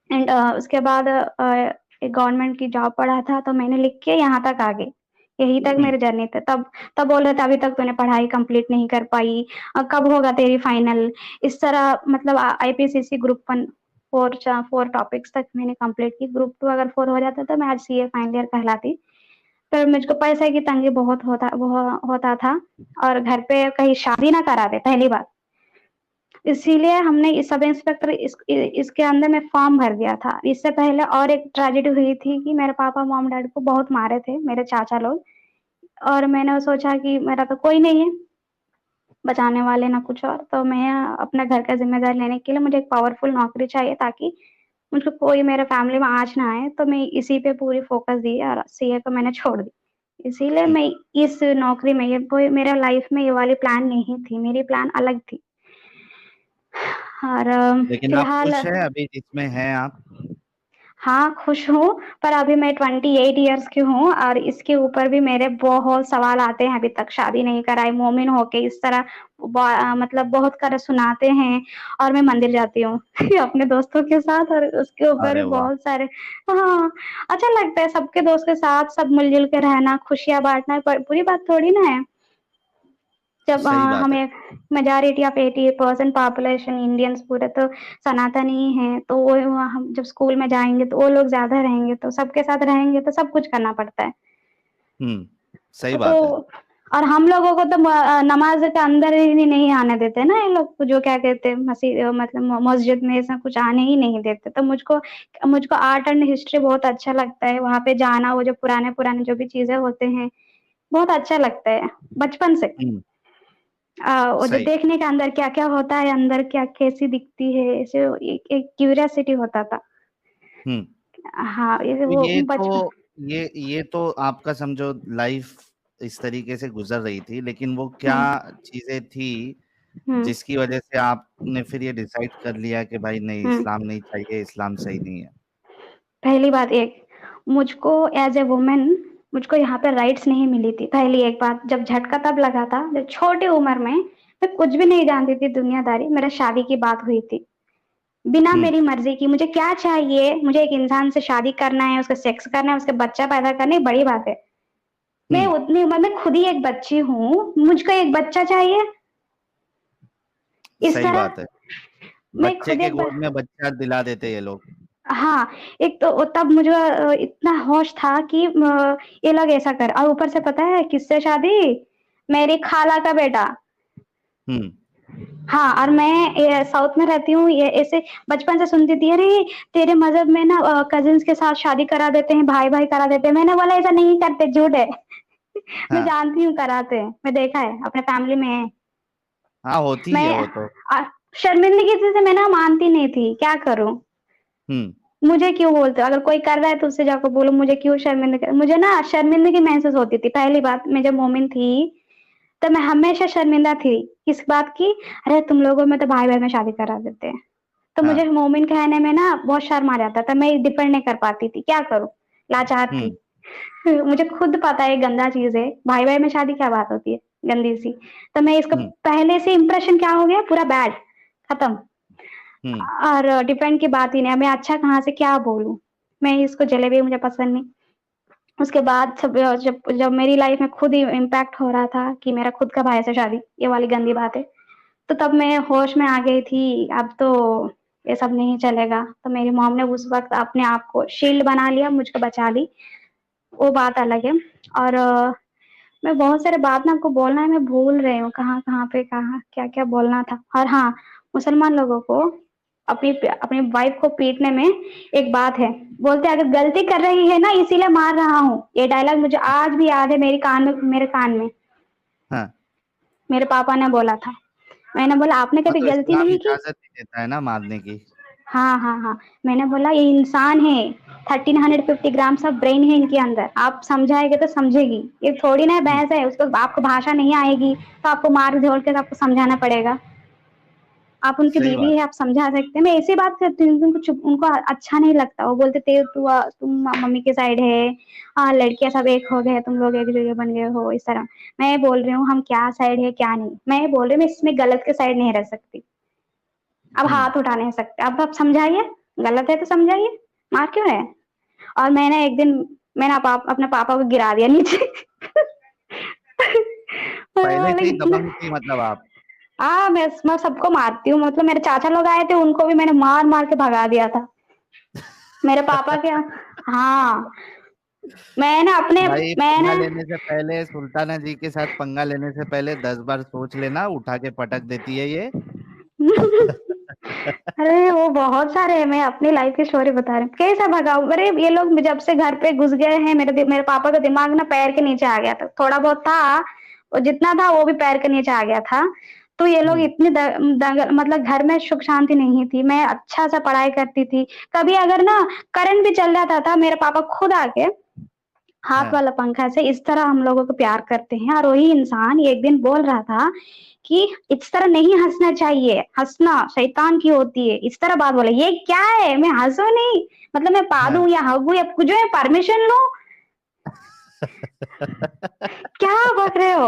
एंड उसके बाद एक गवर्नमेंट की जॉब पड़ा था तो मैंने लिख के यहाँ तक आ गई। यहीं तक हम्म। मेरे जर्नी थे। तब तब बोल रहे थे अभी तक तूने पढ़ाई कंप्लीट नहीं कर पाई, कब होगा तेरी फाइनल? इस तरह मतलब आईपीसीसी ग्रुप 1 4 टॉपिक्स तक मैंने कंप्लीट की। ग्रुप 2 अगर 4 हो जाता तो मैं आज सीए फाइनल ईयर कहलाती। पर मुझको पैसे की तंगी बहुत होता था और घर पे कहीं शादी ना करा दे पहली बात। इसीलिए हमने इस सब इंस्पेक्टर इसके अंदर में फॉर्म भर दिया था। इससे पहले और एक ट्रेजेडी हुई थी कि मेरे पापा मॉम-डैड को बहुत मारे थे, मेरे चाचा लोग और मैंने सोचा कि मेरा तो कोई नहीं है, बचाने वाले ना कुछ और, तो मैं अपने घर का ज़िम्मेदारी लेने के लिए मुझे एक पावरफुल नौकरी चाहिए ताकि मुझको कोई मेरे फैमिली में आँच ना आए, तो मैं इसी पे पूरी फ़ोकस दी और सीए को मैंने छोड़ दी। इसीलिए हम्म। मैं इस नौकरी में ये कोई मेरा लाइफ़ में ये वाली प्लान नहीं थी, मेरी प्लान अलग थी। और लेकिन आप फिलहाल खुश हैं अभी जिसमें हैं आप? हाँ, खुश हूँ, पर अभी मैं 28 इयर्स की हूँ और इसके ऊपर भी मेरे बहुत सवाल आते हैं, अभी तक शादी नहीं कराई, मोमिन होके इस तरह मतलब बहुत कर सुनाते हैं और मैं मंदिर जाती हूँ अपने दोस्तों के साथ और उसके ऊपर भी अरे वाह। बहुत सारे हाँ, अच्छा लगता है सबके दोस्त के साथ सब मिल-जुल के रहना, खुशियाँ बाँटना ब बुरी बात थोड़ी ना है। जब सही बात है। हमें मेजॉरिटी ऑफ 80% पॉपुलेशन इंडियंस पूरे तो सनातनी ही हैं, तो वो हम जब स्कूल में जाएँगे तो वो लोग ज़्यादा रहेंगे, तो सबके साथ रहेंगे तो सब कुछ करना पड़ता है। हम्म। सही तो बात है। और हम लोगों को तो नमाज़ के अंदर ही नहीं आने देते ना ये लोग जो क्या कहते हैं मतलब मस्जिद में ऐसा कुछ आने ही नहीं देते। तो मुझको आर्ट एंड हिस्ट्री बहुत अच्छा लगता है, वहाँ पे जाना वो जो पुराने-पुराने जो भी चीज़ें होते हैं, बहुत अच्छा लगता है, बचपन से। हम्म। वो जो सही। देखने का अंदर क्या-क्या होता है, अंदर क्या कैसी दिखती है, ऐसे एक एक क्यूरियोसिटी होता था। हम्म। हाँ, ये तो वो ये बचपन तो ये तो आपका समझो लाइफ इस तरीके से गुजर रही थी, लेकिन वो क्या हुँ, चीजें थी हुँ, जिसकी वजह से आपने फिर ये डिसाइड कर लिया कि भाई नहीं, हुँ। इस्लाम नहीं चाहिए, इस्लाम सही नहीं है? पहली बात एक, मुझको एज़ अ वुमन मुझको यहाँ पे राइट्स नहीं मिली थी, पहली एक बात। जब झटका तब लगा था, जब छोटी उम्र में मैं कुछ भी नहीं जानती थी दुनियादारी, मेरा शादी की बात हुई थी। बिना हम्म। मेरी मर्ज़ी की मुझे क्या चाहिए, मुझे एक इंसान से शादी करना है, उसका सेक्स करना है, उसके बच्चा पैदा करना है, बड़ी बात है। मैं हम्म। उतनी उम्र में खुद ही एक बच्ची हूँ, मुझको एक बच्चा चाहिए, इस सही तरह बात है। मैं बच्चे खुद के एक ब गोद में बच्चा दिला देते ये लोग। हाँ, एक तो तब मुझे इतना होश था कि ये लोग ऐसा कर और ऊपर से पता है किससे शादी? मेरी खाला का बेटा। हम्म। हाँ, और मैं साउथ में रहती हूँ, ये ऐसे बचपन से सुनती थी, "अरे! तेरे मज़हब में ना कज़िन्स के साथ शादी करा देते हैं, भाई-भाई करा देते हैं।" मैंने बोला ऐसा नहीं करते, झूठ है। मैं हाँ। जानती हूँ कराते हैं, मैं देखा है, अपने फैमिली में है। हाँ, होती है मैं वो तो। अ, शर्मिंदगी से मैं ना मानती नहीं थी, क्या करूँ? मुझे क्यों बोलते हो? अगर कोई कर रहा है तो उससे जाकर बोलो, मुझे क्यों शर्मिंदा मुझे ना शर्मिंदगी महसूस होती थी। पहली बात, मैं जब मोमिन थी, तो मैं हमेशा शर्मिंदा थी। किस बात की? अरे तुम लोगों में तो भाई-भाई में शादी करा देते हैं। तो मुझे हाँ। मोमिन कहने में ना बहुत शर्म आ जाता था, मैं डिपेंड नहीं कर पाती थी, क्या करूँ? लाचार थी। मुझे खुद पता है ये गंदा चीज़ है, भाई-भाई में शादी क्या बात होती है, गंदी-सी। तो मैं इसका पहले से इंप्रेशन क्या हो गया, पूरा बैड, खत्म। और डिपेंड की बात ही नहीं है, मैं अच्छा कहाँ से क्या बोलूँ? मैं इसको जलेबी मुझे पसंद नहीं। उसके बाद जब जब मेरी लाइफ में खुद ही इम्पैक्ट हो रहा था कि मेरा खुद का भाई से शादी, ये वाली गंदी बात है। तो तब मैं होश में आ गई थी, अब तो ये सब नहीं चलेगा। तो मेरी मॉम ने उस वक़्त अपने आप को शील्ड बना लिया, मुझको बचा ली, वो बात अलग है। और मैं बहुत सारे बात ना आपको बोलना है, मैं भूल रही हूँ कहाँ-कहाँ पे कहाँ क्या-क्या बोलना था। और हाँ, मुसलमान लोगों को अपनी अपनी वाइफ को पीटने में एक बात है, बोलते हैं अगर गलती कर रही है ना इसीलिए मार रहा हूँ। ये डायलॉग मुझे आज भी याद है मेरे कान में। हाँ। मेरे पापा ने बोला था। मैंने बोला आपने हाँ, कभी तो गलती इस्लाम नहीं की? इजाज़त नहीं देता है ना मारने की। हाँ, हाँ, हाँ। मैंने बोला ये इंसान है, 1350 ग्राम्स ऑफ ब्रेन है इनके अंदर। आप समझाएँगे तो समझेगी। ये थोड़ी ना हुँ, भैंस है, उसको आपको भाषा नहीं आएगी, तो आपको मार-झोल के आपको समझाना पड़ेगा। आप उनकी सही बीवी बात। है, आप समझा सकते हैं। मैं ऐसी बात करती हूँ, उनको उनको अच्छा नहीं लगता। वो बोलते थे तुम मम्मी के साइड है, लड़कियाँ सब एक हो गए, तुम लोग एक जगह बन गए हो, इस तरह। मैं बोल रही हूँ हम क्या साइड है, क्या नहीं। मैं बोल रही हूँ मैं इसमें गलत के साइड नहीं रह सकती। अब हुँ, हाथ उठा नहीं सकते। अब आप समझाइए, गलत है तो समझाइए, मार क्यों रहे हैं? और मैंने एक दिन मैंने अपने पापा को गिरा दिया नीचे। मैं पहले से ही बोली दबंग थी मतलब आप। हाँ, मैं सबको मारती हूँ। मतलब मेरे चाचा लोग आए थे, उनको भी मैंने मार-मार के भगा दिया था। मेरे पापा के हाँ, मैं ना अपने भाई मैं पंगा ना लेने से पहले सुल्ताना जी के साथ पंगा लेने से पहले 10 बार सोच लेना, उठा के पटक देती है ये। अरे वो बहुत सारे हैं, मैं अपनी लाइफ की स्टोरी बता रही हूँ। कैसे भगाऊँ? अरे ये लोग जब से घर पे घुस गए हैं, मेरे पापा का दिमाग ना पैर के नीचे आ गया था। थोड़ा बहुत था, और जितना था वो भी पैर के नीचे आ गया था। तो ये लोग हुँ, इतने मतलब घर में सुख शांति नहीं थी। मैं अच्छा-सा पढ़ाई करती थी। कभी अगर ना करंट भी चल जाता था, मेरे पापा खुद आके हाथ हाँ, वाला पंखा से इस तरह हम लोगों को प्यार करते हैं। और वही इंसान एक दिन बोल रहा था कि इस तरह नहीं हँसना चाहिए, हँसना शैतान की होती है। इस तरह बात बोले, ये क्या है? मैं हँसूँ नहीं, मतलब मैं हाँ। पादूँ या हँगूँ या कुछ मैं परमिशन लूँ? क्या बक रहे हो?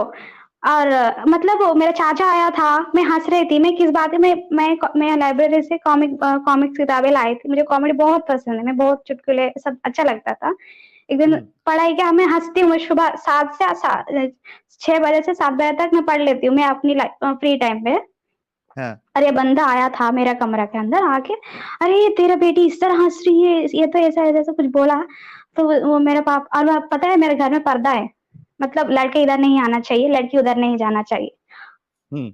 और मतलब वो मेरा चाचा आया था, मैं हँस रही थी, मैं किस बात में मैं लाइब्रेरी से कॉमिक्स किताबें लाई थी, मुझे कॉमेडी बहुत पसंद है, मैं बहुत चुटकुले सब अच्छा लगता था। एक दिन हुँ, पढ़ाई क्या मैं हँसती हूँ, मैं सुबह 7 से 6 बजे से 7 बजे तक मैं पढ़ लेती हूँ, मैं अपनी फ्री टाइम पे। हाँ, और ये बंदा आया था मेरा कमरा के अंदर आके, "अरे! तेरा बेटी इस तरह हँस रही है, ये तो ऐसा-ऐसा" कुछ बोला। तो वो मेरा और पता है मेरे घर में पर्दा है, मतलब लड़के इधर नहीं आना चाहिए, लड़की उधर नहीं जाना चाहिए। हुँ,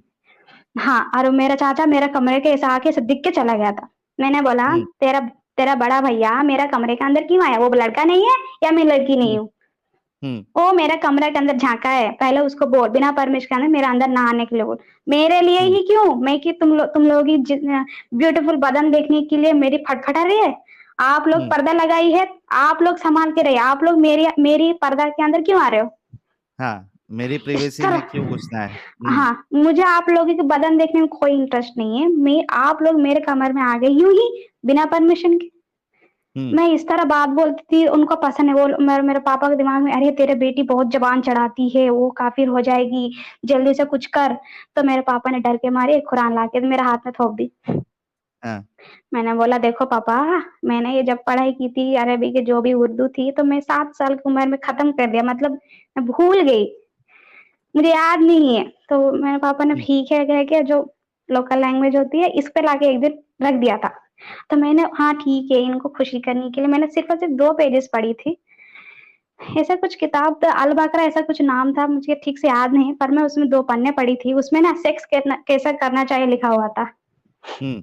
हाँ, और मेरा चाचा मेरे कमरे के ऐसे आके ऐसे दिख के चला गया था। मैंने बोला, हुँ, "तेरा तेरा बड़ा भैया मेरा कमरे के अंदर क्यों आया? वो लड़का नहीं है या मैं लड़की नहीं हुँ, हूँ?" हुँ, वो मेरा कमरे के अंदर झाँका है, पहले उसको बोल बिना परमिशन के अंदर मेरे अंदर ना आने के लिए बोल। मेरे लिए हुँ, ही क्यों? मैं कि तुम लोगों की ब्यूटीफुल बदन देखने के लिए मेरी फटफटा रही है? आप लोग हुँ। पर्दा लगाई है, आप लोग सँभाल के रहिए, आप लोग मेरी मेरी पर्दा के अंदर क्यों आ रहे हो? हाँ, मेरी इस प्राइवेसी में तरह क्यों घुसना है? हाँ, मुझे आप लोगों के बदन देखने में कोई इंटरेस्ट नहीं है। मैं आप लोग मेरे कमरे में आ गए यूँ ही बिना परमिशन के। हुँ, मैं इस तरह बात बोलती थी, उनको पसंद है। वो मेरे पापा के दिमाग में, "अरे! तेरी बेटी बहुत ज़बान चढ़ाती है, वो काफ़िर हो जाएगी, जल्दी से कुछ कर।" तो मेरे पापा ने डर के मारे एक कुरान लाके मेरे हाथ में थोप दी। हाँ, मैंने बोला, "देखो पापा, मैंने ये जब पढ़ाई की थी अरबी की जो भी उर्दू थी, तो मैं 7 साल की उम्र में खत्म कर दिया, मतलब मैं भूल गई, मुझे याद नहीं है।" तो मेरे पापा ने हुँ, ठीक है कह के जो लोकल लैंग्वेज होती है, इस पे लाके एक दिन रख दिया था। तो मैंने हाँ, ठीक है, इनको खुशी करने के लिए मैंने सिर्फ़ और सिर्फ़ 2 पेजेज़ पढ़ी थी। ऐसा कुछ किताब था अल बकरा ऐसा कुछ नाम था, मुझे ठीक से याद नहीं, पर मैं उसमें 2 पन्ने पढ़ी थी, उसमें ना सेक्स कैसा करना चाहिए लिखा हुआ था। हुँ,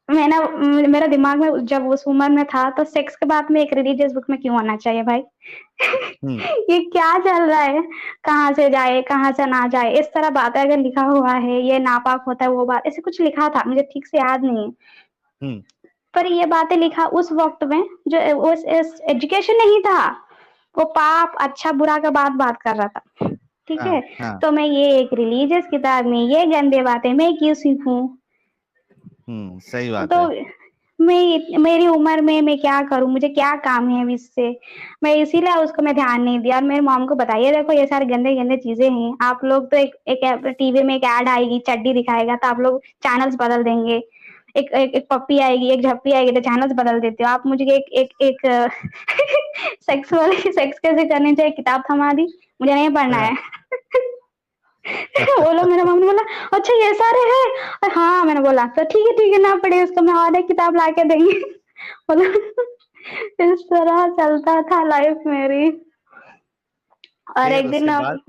मैं ना मेरा दिमाग में जब उस उम्र में था, तो सेक्स के बाद में एक रिलीजियस बुक में क्यों आना चाहिए भाई? हुँ, ये क्या चल रहा है? कहाँ से जाए, कहाँ से ना जाए, इस तरह बातें अगर लिखा हुआ है, ये नापाक होता है, वो बात ऐसे कुछ लिखा था, मुझे ठीक से याद नहीं है। हुँ। पर ये बातें लिखा उस वक्त में जो उस एजुकेशन नहीं था, वो पाप अच्छा बुरा का बात कर रहा था, ठीक हाँ है। हाँ। तो मैं ये एक रिलीजियस किताब में ये गंदे बातें मैं क्यों सीखूं? सही बात तो है। मेरी उम्र में मैं क्या करूं, मुझे क्या काम है इससे, मैं इसीलिए उसको मैं ध्यान नहीं दिया। और मेरी मॉम को बताइए देखो ये सारे गंदे गंदे चीजें हैं, आप लोग तो एक टीवी में एक ऐड आएगी, चड्डी दिखाएगा तो आप लोग चैनल्स बदल देंगे, एक पप्पी आएगी, एक झप्पी आएगी तो चैनल्स बदल देते हो आप। मुझे एक सेक्स वाली सेक्स कैसे करनी चाहिए किताब थमा दी, मुझे नहीं पढ़ना हाँ। है। बोलो, मेरा मम्मी बोला अच्छा ये सारे हैं, हाँ मैंने बोला तो ठीक है ना पढ़े उसको, मैं और एक किताब ला के देंगी। बोला इस तरह चलता था लाइफ मेरी। और फिर उसके बाद?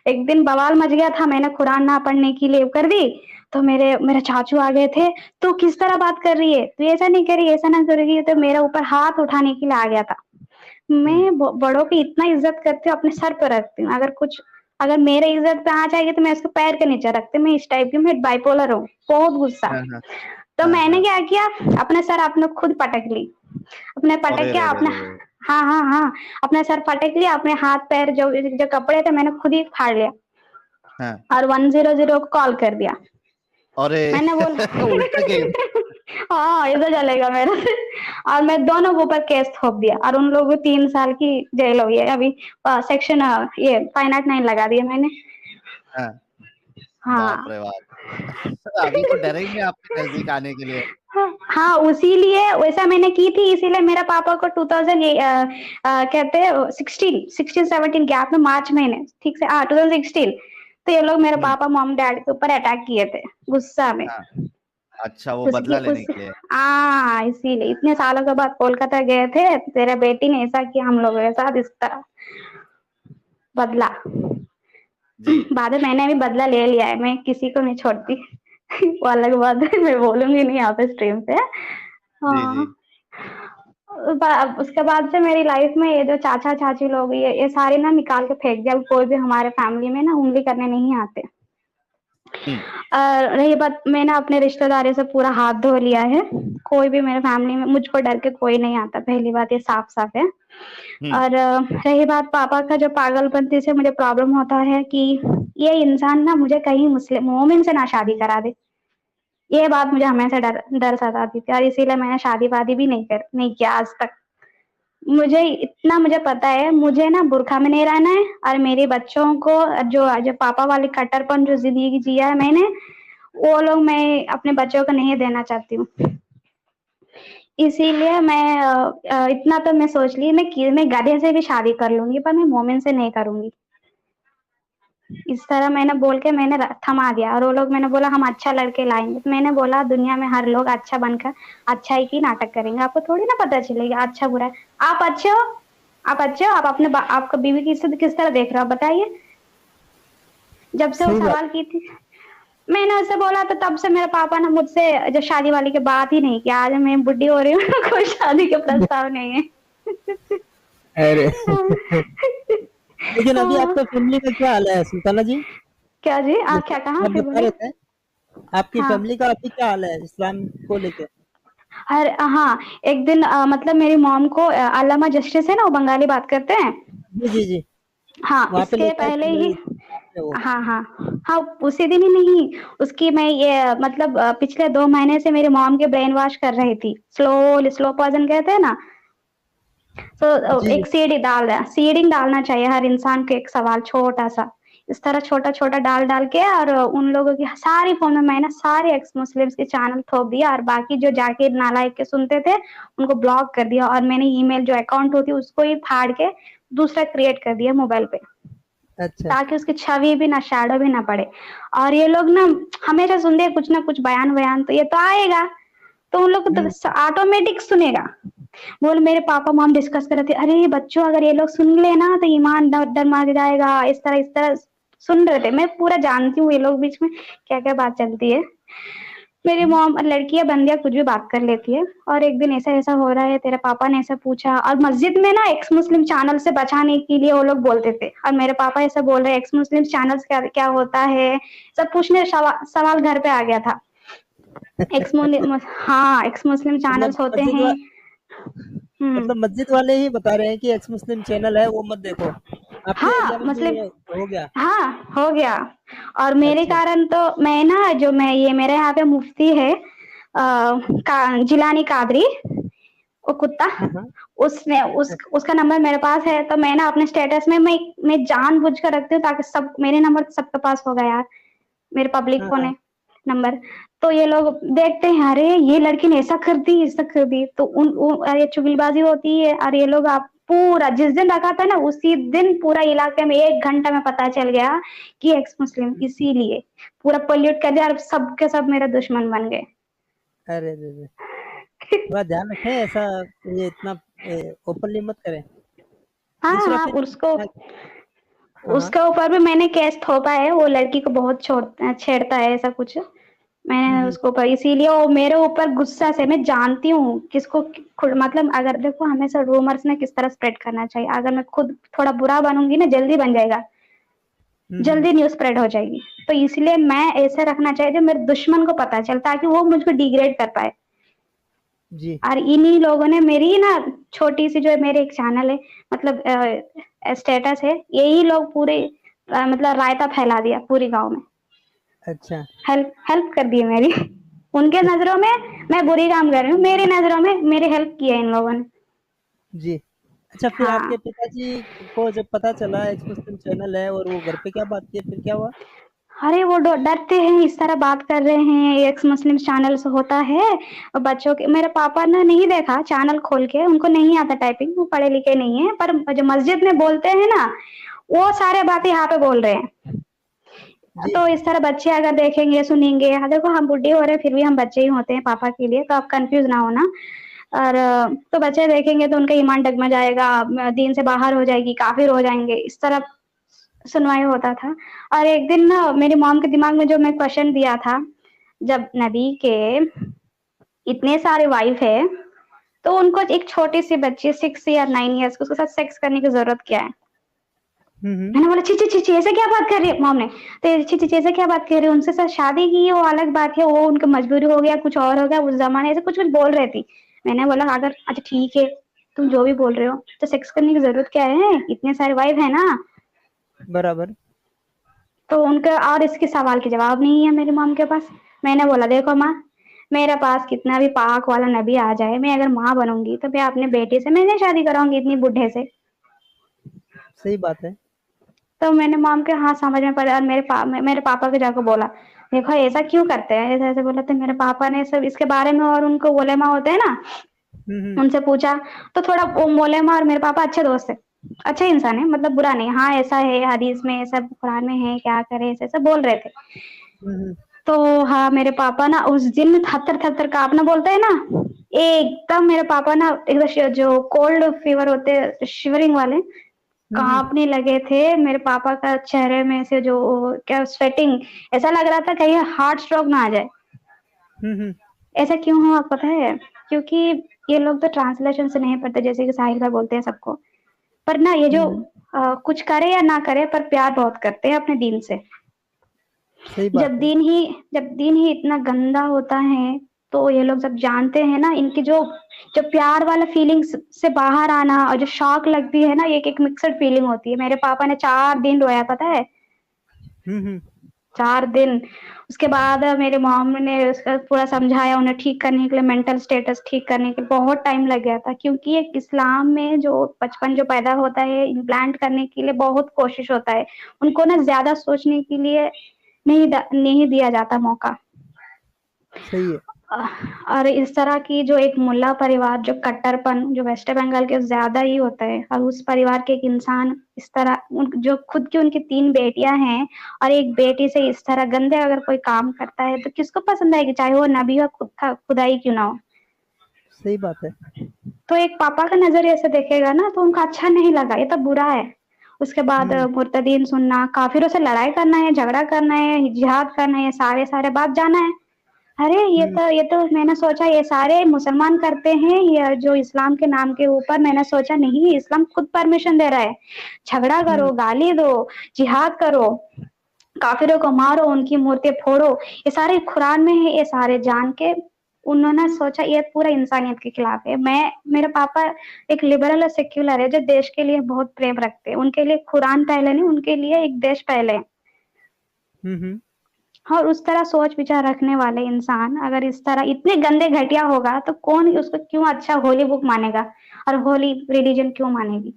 एक दिन बवाल मच गया था, मैंने कुरान ना पढ़ने की लिए कर दी, तो मेरे चाचू आ गए थे, तो किस तरह बात कर रही है, तू ऐसा नहीं करी, ऐसा ना करेगी, तो मेरे ऊपर हाथ उठाने के लिए आ गया था। हम्म मैं बड़ों की इतना इज्जत करती हूँ, अपने सर पर रखती हूँ, अगर मेरे इज्जत पे आ जाएगी तो मैं उसको पैर के नीचे रखती हूँ, मैं इस टाइप की, मैं बाइपोलर हूँ, बहुत गुस्सा। हाँ हाँ तो हाँ मैंने हाँ। क्या किया, अपने सर अपने खुद पटक ली, अपने पटक अरे के रे रे अपने, रे। हाँ हाँ हाँ, अपने सर पटक लिया, अपने हाथ पैर जो जो कपड़े थे मैंने खुद ही फाड़ लिया, हाँ। और 100 को कॉल कर दिया। अरे मैंने बोला उल्टा केस। हाँ इधर चलेगा मेरा से। और मैं दोनों के ऊपर केस थोप दिया, और उन लोगों को 3 साल की जेल हुई है अभी। सेक्शन ये 509 लगा दिया मैंने। हाँ। बाप हाँ रे बाप। अभी तो डरेंगे आपके नजदीक आने के लिए। हाँ उसीलिए वैसा मैंने की थी, इसीलिए मेरा पापा को 2000 कहते हैं 16-17 गैप में मार्च महीने, ठीक से, हाँ 2016, तो ये लोग मेरे हम्म पापा मॉम डैड के ऊपर अटैक किए थे गुस्सा में। हाँ। अच्छा, वो उसकी बदला लेने उस के लिए। हाँ इसीलिए इतने सालों के बाद कोलकाता गए थे, तेरा बेटी ने ऐसा किया हम लोगों के साथ, इस तरह बदला। जी बाद में मैंने भी बदला ले लिया है, मैं किसी को नहीं छोड़ती। वो अलग बात है, मैं बोलूंगी नहीं यहाँ पे स्ट्रीम पे। जी जी। हाँ उसके बाद से मेरी लाइफ में ये जो चाचा चाची लोग ये सारे ना निकाल के फेंक दिया, कोई भी हमारे फैमिली में ना उंगली करने नहीं आते। हम्म रही बात, मैंने अपने रिश्तेदारी से पूरा हाथ धो लिया है, कोई भी मेरे फैमिली में मुझको डर के कोई नहीं आता, पहली बात ये साफ साफ है। हम्म और रही बात पापा का जो पागलपंती से मुझे प्रॉब्लम होता है कि ये इंसान ना मुझे कहीं मुस्लिम मोमिन से ना शादी करा दे, ये बात मुझे हमेशा डर डर सताती थी, और इसीलिए मैंने शादी वादी भी नहीं किया आज तक। मुझे पता है, मुझे ना बुरखा में नहीं रहना है, और मेरे बच्चों को जो जो पापा वाली कट्टरपन जो जिंदगी जिया है मैंने, वो लोग मैं अपने बच्चों को नहीं देना चाहती हूँ। इसीलिए मैं इतना तो मैं सोच ली, मैं गधे से भी शादी कर लूंगी, पर मैं मोमिन से नहीं करूंगी। इस तरह मैंने बोल के मैंने थमा दिया, और वो लोग, मैंने बोला हम अच्छा लड़के लाएंगे, तो मैंने बोला दुनिया में हर लोग अच्छा बनकर अच्छा ही की नाटक करेंगे, आपको थोड़ी ना पता चलेगा अच्छा बुरा है। आप अच्छे हो, आप अच्छे हो, आप अपने आपका बीवी किस तरह देख रहे हो बताइए। जब से वो सही बात। सवाल की थी, मैंने उससे बोला, तो तब से मेरे पापा ने मुझसे जो शादी वाली की बात ही नहीं किया, आज मैं बुढ़ी हो रही हूँ कोई शादी के प्रस्ताव नहीं है। अरे लेकिन अभी आपका फैमिली का क्या हाल है सुल्ताना जी? क्या जी, आप जैसे क्या कहा आप फिर बता रहे बोले? थे, आपकी हाँ फैमिली का अभी क्या हाल है इस्लाम को लेके? हर हाँ एक दिन मतलब मेरी मॉम को अल्लामा जस्टिस है ना, वो बंगाली बात करते हैं। जी जी जी। हाँ वहाँ पे इसके लिखा है पहले कि ही, मेरी है वो। हाँ हाँ हाँ उसी दिन ही नहीं, उसकी मैं ये मतलब पिछले 2 महीने से मेरी मॉम के ब्रेन वॉश कर रही थी, स्लो पॉइजन कहते हैं ना। तो जी जी। एक सीडिंग डालना चाहिए हर इंसान को, एक सवाल छोटा सा, इस तरह छोटा छोटा डाल डाल के, और उन लोगों की सारी फोन में मैंने सारे एक्स मुस्लिम्स के चैनल थोप दिया, और बाकी जो जाके नालायक के सुनते थे उनको ब्लॉक कर दिया, और मैंने ईमेल जो अकाउंट होती है उसको ही फाड़ के दूसरा क्रिएट कर दिया मोबाइल पे, अच्छा। ताकि उसकी छवि भी ना शैडो भी ना पड़े। और ये लोग ना हमेशा सुनते हैं कुछ ना कुछ बयान वयान, तो ये तो आएगा, तो उन लोग को हम्म तो ऑटोमेटिक सुनेगा। बोल मेरे पापा मॉम डिस्कस कर रहे थे, अरे बच्चों अगर ये लोग सुन ले ना तो ईमान डर मार जाएगा, इस तरह सुन रहे थे। मैं पूरा जानती हूँ ये लोग बीच में क्या क्या बात चलती है। मेरी मॉम लड़कियां बंदियां कुछ भी बात कर लेती है, और एक दिन ऐसा ऐसा हो रहा है, तेरे पापा ने ऐसा पूछा, और मस्जिद में ना एक्स मुस्लिम चैनल से बचाने के लिए वो लोग बोलते थे, और मेरे पापा ऐसा बोल रहे एक्स मुस्लिम चैनल क्या क्या होता है, सब पूछने सवाल घर पे आ गया था। एक्स हाँ, एक्स मुस्लिम मतलब चैनल्स होते मस्जिद हैं। वा हम्म। मतलब मस्जिद वाले ही बता रहे हैं कि एक्स मुस्लिम चैनल है वो मत देखो। आपके एरिया हाँ में भी मुस्लिम, ये हो गया? हाँ हो गया। और मेरे अच्छा। कारण तो मैं ना, जो मैं ये मेरे यहाँ पे मुफ्ती है जिलानी कादरी, वो कुत्ता, हाँ, हाँ। उसने उसका नंबर मेरे पास है, तो मैं ना अपने स्टेटस में मैं जानबूझ कर रखती हूँ ताकि सब मेरे नंबर सबके पास होगा यार, मेरे पब्लिक हाँ, फोन हाँ। है नंबर। तो ये लोग देखते हैं, अरे ये लड़की ने ऐसा कर दी, तो ये चुगलबाजी होती है। और ये लोग आप पूरा जिस दिन रखा था ना, उसी दिन पूरा इलाके में 1 घंटा में पता चल गया कि एक्स मुस्लिम, इसीलिए पूरा पोल्यूट कर दिया और सबके सब मेरे दुश्मन बन गए। अरे रे रे! थोड़ा ध्यान रखें ऐसा, ये इतना ओपनली मत करें। हाँ दूसरा हाँ, फिर उसको हाँ, हाँ। उसके ऊपर भी मैंने केस थोपा है, वो लड़की को बहुत छेड़ता है ऐसा कुछ, हुँ, मैंने हुँ। उसको ऊपर, इसीलिए वो मेरे ऊपर गुस्सा से, मैं जानती हूँ किसको मतलब अगर देखो हमेशा रूमर्स ना किस तरह स्प्रेड करना चाहिए, अगर मैं खुद थोड़ा बुरा बनूंगी ना जल्दी बन जाएगा, हुँ, हुँ। जल्दी न्यूज स्प्रेड हो जाएगी। तो इसलिए मैं ऐसे रखना चाहिए जो मेरे दुश्मन को पता चले, ताकि वो मुझको डिग्रेड कर पाए। जी। और इन्हीं लोगों ने मेरी ना छोटी सी जो मेरे एक चैनल है, मतलब स्टेटस है, यही लोग पूरे मतलब रायता फैला दिया पूरी गांव में, अच्छा। हेल्प हेल्प कर दी है मेरी। उनके नजरों में मैं बुरी काम कर रही हूँ, मेरी नजरों में मेरी हेल्प की है इन लोगों ने। जी। अच्छा, फिर आपके हाँ, पिताजी को जब पता चला एक्स मुस्लिम चैनल है और वो घर पे क्या बात की, फिर क्या हुआ? अरे वो डरते हैं, इस तरह बात कर रहे हैं, एक्स मुस्लिम चैनल से होता है और बच्चों के, मेरे पापा ने नहीं देखा चैनल खोल के, उनको नहीं आता टाइपिंग, वो पढ़े लिखे नहीं है, पर जो मस्जिद में बोलते हैं ना, वो सारे बातें यहाँ पे बोल रहे हैं। जी। तो इस तरह बच्चे अगर देखेंगे सुनेंगे, हाँ देखो हम बुढ़े हो रहे हैं फिर भी हम बच्चे ही होते हैं पापा के लिए, तो आप कंफ्यूज ना होना। और तो बच्चे देखेंगे तो उनका ईमान डगमग जाएगा, दीन से बाहर हो जाएगी, काफिर हो जाएंगे, इस तरह सुनवाई होता था। और एक दिन ना मेरी मॉम के दिमाग में जो मैं क्वेश्चन दिया था, जब नबी के इतने सारे वाइफ है, तो उनको एक छोटी सी बच्ची 6 या 9 ईयर्स, उसके साथ सेक्स करने की जरूरत क्या है? हुँ, हुँ। मैंने बोला छी छी छी छी, ऐसे क्या बात कर रही है मॉम ने, तो छी छी छी ऐसे क्या बात कर रही है, उनसे साथ शादी की है वो अलग बात है, वो उनका मजबूरी हो गया, कुछ और हो गया, उस जमाने से कुछ कुछ बोल रही थी। मैंने बोला अगर अच्छा ठीक है, तुम जो भी बोल रहे हो, तो सेक्स करने की जरूरत क्या है, इतने सारे वाइफ है ना। बराबर। तो उनका और इसके सवाल के जवाब नहीं है मेरी मॉम के पास। मैंने बोला देखो माँ, मेरे पास कितना भी पाक वाला नबी आ जाए, मैं अगर माँ बनूंगी तो मैं अपने बेटे से मैं नहीं शादी कराऊंगी इतनी बुढ़े से। सही बात है। तो मैंने मॉम के हाँ समझ में पड़ा, और मेरे पापा को जाकर बोला देखो ऐसा क्यों करते हैं, ऐसे ऐसे बोला, तो मेरे पापा ने सब इसके बारे में, और उनको उलेमा होते हैं ना, हुँ, हुँ। उनसे पूछा। तो थोड़ा वो उलेमा और मेरे पापा अच्छे दोस्त है, अच्छे इंसान है, मतलब बुरा नहीं, हाँ ऐसा है हदीस में, सब कुरान में है, क्या करे, ऐसे ऐसे बोल रहे थे। हुँ, हुँ। तो हाँ मेरे पापा ना उस दिन थर थर थर कांपना बोलते हैं ना, एकदम मेरे पापा ना एकदम जो कोल्ड फीवर होते हैं शिवरिंग वाले, हुँ, हुँ। कांपने लगे थे। मेरे पापा का चेहरे में से जो क्या स्वेटिंग, ऐसा लग रहा था कहीं हार्ट स्ट्रोक ना आ जाए। हुँ, हुँ। ऐसा क्यों हुआ पता है? क्योंकि ये लोग तो ट्रांसलेशन से नहीं पढ़ते, जैसे कि साहिल भाई बोलते हैं सबको, पर ना ये हुँ, जो हुँ। कुछ करे या ना करे पर प्यार बहुत करते हैं अपने दीन से। सही बात जब है। दिन ही जब दिन ही इतना गंदा होता है, तो ये लोग सब जानते हैं ना, इनकी जो जो प्यार वाला फीलिंग्स से बाहर आना और जो शॉक लगती है ना, एक एक मिक्सड फीलिंग होती है। मेरे पापा ने 4 दिन रोया पता है, हुँ, हुँ। 4 दिन। उसके बाद मेरे मॉम ने उसका पूरा समझाया, उन्हें ठीक करने के लिए, मेंटल स्टेटस ठीक करने के लिए बहुत टाइम लग गया था, क्योंकि एक इस्लाम में जो बचपन जो पैदा होता है इम्प्लांट करने के लिए बहुत कोशिश होता है, उनको ना ज्यादा सोचने के लिए नहीं दिया जाता मौका। सही है। और इस तरह की जो एक मुल्ला परिवार, जो कट्टरपन जो वेस्ट बंगाल के ज्यादा ही होता है, और उस परिवार के एक इंसान इस तरह जो खुद की उनकी 3 बेटियां हैं और एक बेटी से इस तरह गंदे अगर कोई काम करता है, तो किसको पसंद आएगी, चाहे वो नबी हो खुदाई क्यों ना हो। सही बात है। तो एक पापा का नजरिए से देखेगा ना, तो उनको अच्छा नहीं लगा, ये तो बुरा है। उसके बाद हुँ। मुर्तदीन सुनना, काफिरों से लड़ाई करना है, झगड़ा करना है, जिहाद करना है, सारे सारे बात जाना है। अरे हुँ। ये तो मैंने सोचा ये सारे मुसलमान करते हैं, ये जो इस्लाम के नाम के ऊपर, मैंने सोचा नहीं, इस्लाम खुद परमिशन दे रहा है, झगड़ा हुँ। करो, गाली दो, जिहाद करो। काफिरों को मारो, उनकी मूर्ति फोड़ो, ये सारे कुरान में है। ये सारे जान के उन्होंने सोचा ये पूरा इंसानियत के खिलाफ है। मेरे पापा एक लिबरल और सेक्युलर है, जो देश के लिए बहुत प्रेम रखते हैं। उनके लिए कुरान पहले नहीं, उनके लिए एक देश पहले। और उस तरह सोच विचार रखने वाले इंसान अगर इस तरह इतने गंदे घटिया होगा तो कौन उसको क्यों अच्छा होली बुक मानेगा और होली रिलीजन क्यों मानेगी।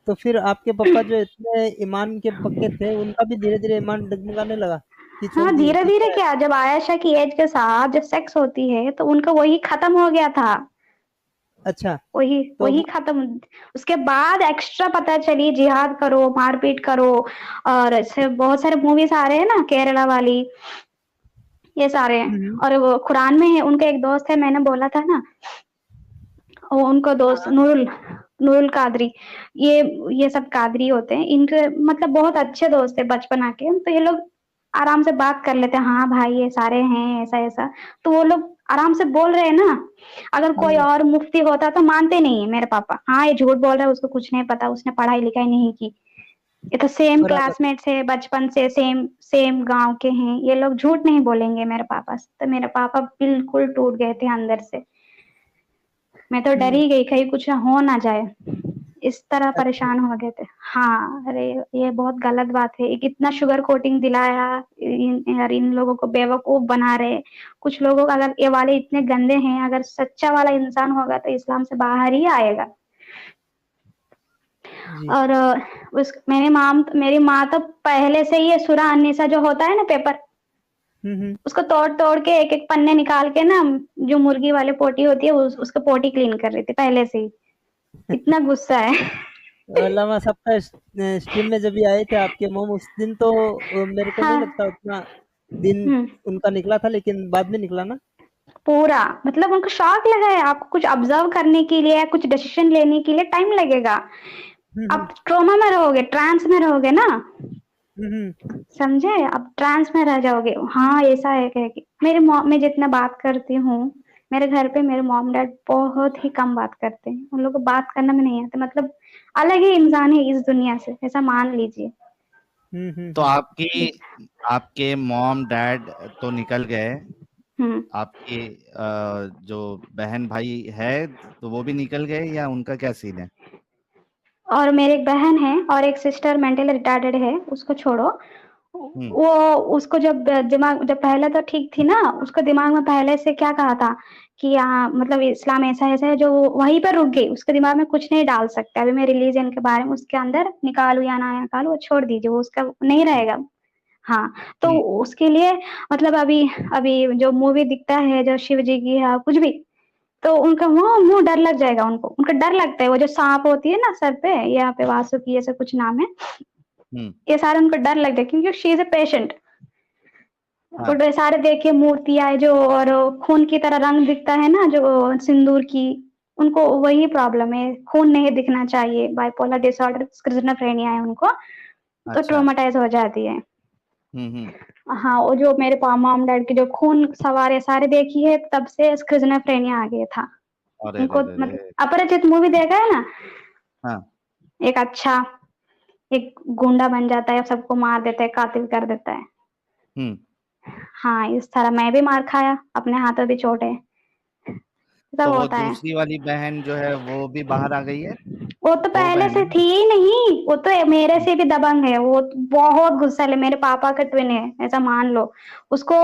तो फिर आपके पापा जो इतने ईमान के पक्के थे, उनका भी धीरे-धीरे ईमान डगमगाने लगा कि छोड़ हाँ, दिए धीरे कि धीरे क्या? क्या, जब आयशा की एज के साथ जब सेक्स होती है तो उनका वही खत्म हो गया था। अच्छा, वही तो वही खत्म। उसके बाद एक्स्ट्रा पता चली जिहाद करो, मारपीट करो, और ऐसे बहुत सारे मूवीज आ रहे हैं ना, केरला वाली, ये सारे हैं। हुँ, और वो कुरान में है। उनका एक दोस्त है, मैंने बोला था ना, वो उनका दोस्त नूरुल नूरुल कादरी, ये सब कादरी होते हैं। इनके मतलब बहुत अच्छे दोस्त है बचपना के। तो ये लोग आराम से बात कर लेते हैं, हाँ भाई ये सारे हैं ऐसा ऐसा। तो वो लोग आराम से बोल रहे हैं ना। अगर कोई हुँ, और मुफ्ती होता तो मानते नहीं है मेरे पापा, हाँ ये झूठ बोल रहा है, उसको कुछ नहीं पता, उसने पढ़ाई लिखाई नहीं की। ये तो सेम बराबर। क्लासमेट्स है बचपन से, सेम सेम गांव के हैं, ये लोग झूठ नहीं बोलेंगे मेरे पापा से। तो मेरे पापा बिल्कुल टूट गए थे अंदर से। मैं तो डर हुँ, ही गई कहीं कुछ हो ना जाए, इस तरह अच्छा, परेशान हो गए थे। हाँ, अरे ये बहुत गलत बात है। एक इतना शुगर कोटिंग दिलाया, यार इन लोगों को बेवकूफ बना रहे। कुछ लोगों का अगर ये वाले इतने गंदे हैं, अगर सच्चा वाला इंसान होगा तो इस्लाम से बाहर ही आएगा। जी। और उस मेरी माँ तो पहले से ही ये सूरा अन्निसा जो होता है ना पेपर, हुँ, उसको तोड़ तोड़ के एक एक पन्ने निकाल के ना, जो मुर्गी वाली पोटी होती है उसको पोटी क्लीन कर रही थी पहले से ही। इतना गुस्सा है। अल्लामा साहब का स्ट्रीम में जब भी आए थे आपके मोम, उस दिन तो मेरे को नहीं हाँ। लगता उतना दिन हम्म। उनका निकला था, लेकिन बाद में निकला ना? पूरा मतलब उनको शॉक लगा है। आपको कुछ ऑब्जर्व करने के लिए, कुछ डिसीजन लेने के लिए टाइम लगेगा। हुँ, हुँ, आप ट्रोमा में रहोगे, ट्रांस में रहोगे ना, हुँ, हुँ, समझे, आप ट्रांस में रह जाओगे। हाँ ऐसा है कह के। मेरे मॉम, मैं जितना बात करती हूँ मेरे घर पे, मेरे मॉम डैड बहुत ही कम बात करते हैं। उन लोगों को बात करना में नहीं आता, मतलब अलग ही इंसान है इस दुनिया से, ऐसा मान लीजिए। हुँ, हुँ, तो हुँ। आपके मॉम डैड तो निकल गए, हम्म। आपके जो बहन भाई है तो वो भी निकल गए या उनका क्या सीन है? और मेरी एक बहन है और एक सिस्टर मेंटली रिटार्डेड है, उसको छोड़ो। हम्म। वो उसको जब दिमाग, जब पहले तो ठीक थी ना, उसको दिमाग में पहले से क्या कहा था कि मतलब इस्लाम ऐसा ऐसा है, जो वहीं पर रुक गई। उसके दिमाग में कुछ नहीं डाल सकते। अभी मैं रिलीजन के बारे में उसके अंदर निकालू या ना निकालू, वो छोड़ दीजिए, वो उसका नहीं रहेगा। हाँ, तो हम्म। उसके लिए मतलब अभी अभी जो मूवी दिखता है जो शिव जी की है कुछ भी, तो उनका मुंह मुंह डर लग जाएगा उनको। उनका डर लगता है, वो जो सांप होती है ना सर पे, यहाँ पे वासुकी ऐसे कुछ नाम है, हम्म। ये सारे उनको डर लगता है क्योंकि शी इज ए पेशेंट। हाँ। और सारे देखिए मूर्तियां जो, और खून की तरह रंग दिखता है ना जो सिंदूर की, उनको वही प्रॉब्लम है, खून नहीं दिखना चाहिए। बाइपोलर डिसऑर्डर, स्किज़ोफ्रेनिया है उनको, तो अच्छा। ट्रोमाटाइज हो जाती है। हम्म। हाँ, वो जो मेरे मॉम डैड की जो खून सवार है सारे देखी है, तब से स्किज़ोफ्रेनिया आ गया था अरे उनको। रे रे रे। मतलब अपरिचित मूवी देखा है ना, हाँ। एक अच्छा, एक गुंडा बन जाता है, सबको मार देता है, कातिल कर देता है। हम्म। हाँ, इस तरह मैं भी मार खाया, अपने हाथों भी चोट है, सब तो वो होता है। दूसरी वाली बहन जो है वो भी बाहर आ गई है? वो तो दो पहले बहन है से ना? थी ही नहीं, वो तो मेरे से भी दबंग है। वो बहुत गुस्सैल है, मेरे पापा का ट्विन है, ऐसा मान लो। उसको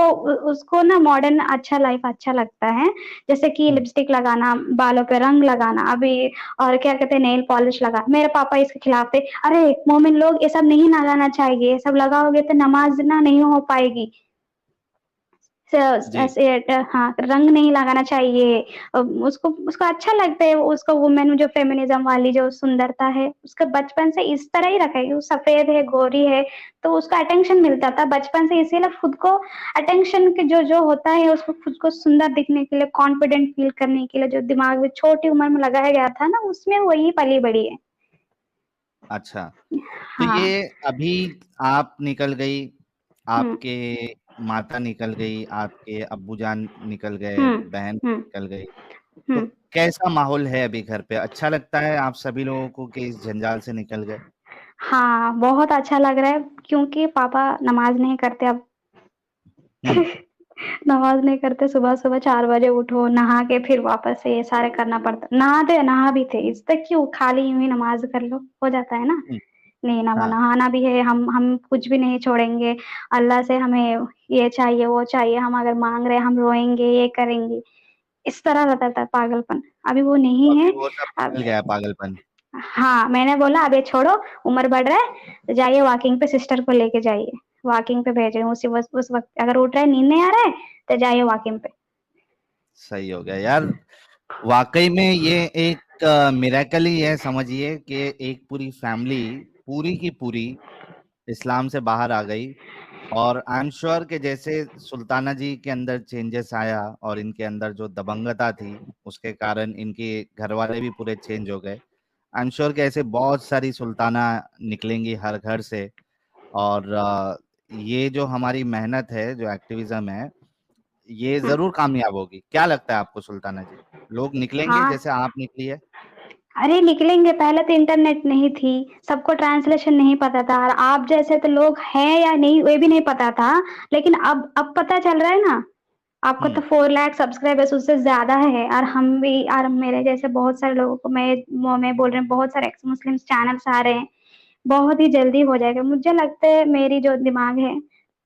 उसको ना मॉडर्न अच्छा लाइफ अच्छा लगता है, जैसे कि हम्म। लिपस्टिक लगाना, बालों पे रंग लगाना अभी, और क्या कहते हैं नेल पॉलिश लगा। मेरे पापा इसके खिलाफ थे, अरे मोमिन लोग ये सब नहीं लगाना चाहिए, ये सब लगाओगे तो नमाज ना नहीं हो पाएगी। जी। ऐसे हाँ, रंग नहीं लगाना चाहिए। उसको उसको अच्छा लगता है, उसको वुमेन जो फेमिनिज्म वाली जो सुंदरता है, उसका बचपन से इस तरह ही रखा है। वो सफेद है, गोरी है, तो उसको अटेंशन मिलता था बचपन से, इसीलिए खुद को अटेंशन के जो जो होता है, उसको खुद को सुंदर दिखने के लिए, कॉन्फिडेंट फील करने के लिए जो दिमाग में छोटी उम्र में लगाया गया था ना, उसमें वही पली बड़ी है। अच्छा। तो हाँ। ये अभी आप निकल गई, हम्म। आपके माता निकल गई, आपके अब्बू जान निकल गए, हम्म। बहन हम्म। निकल गई, तो हम्म। कैसा माहौल है अभी घर पे? अच्छा लगता है आप सभी लोगों को कि इस जंजाल से निकल गए? हाँ, बहुत अच्छा लग रहा है क्योंकि पापा नमाज़ नहीं करते अब। हम्म। नमाज़ नहीं करते, सुबह-सुबह 4 बजे उठो, नहा के फिर वापस से ये सारे करना पड़ता। नहा भी थे, इस तक क्यों खाली यूँ ही नमाज़ कर लो, हो जाता है ना? हम्म। नहीं हाँ। नहाना भी है, हम कुछ भी नहीं छोड़ेंगे, अल्लाह से हमें ये चाहिए, वो चाहिए, हम अगर माँग रहे हैं, हम रोएँगे, ये करेंगे, इस तरह रहता था पागलपन। अभी वो तो नहीं है, अभी वो सब अब निकल गया पागलपन। हाँ, मैंने बोला अब ये छोड़ो, उम्र बढ़ रहा है, तो जाइए वॉकिंग पे सिस्टर को लेके जाइए, वॉकिंग पे भेज रही हूँ उस वक़्त अगर उठ रहा है, नींद नहीं आ रहा है, तो जाइए वॉकिंग पे। सही हो गया यार। वाकई में ये एक मिरेकल ही है, समझिए कि एक पूरी फैमिली पूरी की पूरी इस्लाम से बाहर आ गई। और आई एम श्योर कि जैसे सुल्ताना जी के अंदर चेंजेस आया और इनके अंदर जो दबंगता थी उसके कारण इनके घर वाले भी पूरे चेंज हो गए। आई एम श्योर कि ऐसे बहुत सारी सुल्ताना निकलेंगी हर घर से। और ये जो हमारी मेहनत है, जो एक्टिविज्म है, ये हाँ, जरूर कामयाब होगी। क्या लगता है आपको सुल्ताना जी, लोग निकलेंगे हाँ, जैसे आप निकली है? अरे निकलेंगे, पहले तो इंटरनेट नहीं थी, सबको ट्रांसलेशन नहीं पता था और आप जैसे तो लोग हैं या नहीं, ये भी नहीं पता था, लेकिन अब पता चल रहा है ना, आपको तो हम्म। 4 लाख सब्सक्राइबर्स उससे ज़्यादा है और हम भी और मेरे जैसे बहुत सारे लोगों को मैं बोल रही हूँ, बहुत सारे एक्स मुस्लिम्स चैनल्स आ रहे हैं, बहुत ही जल्दी हो जाएगा। मुझे लगता है मेरी जो दिमाग है,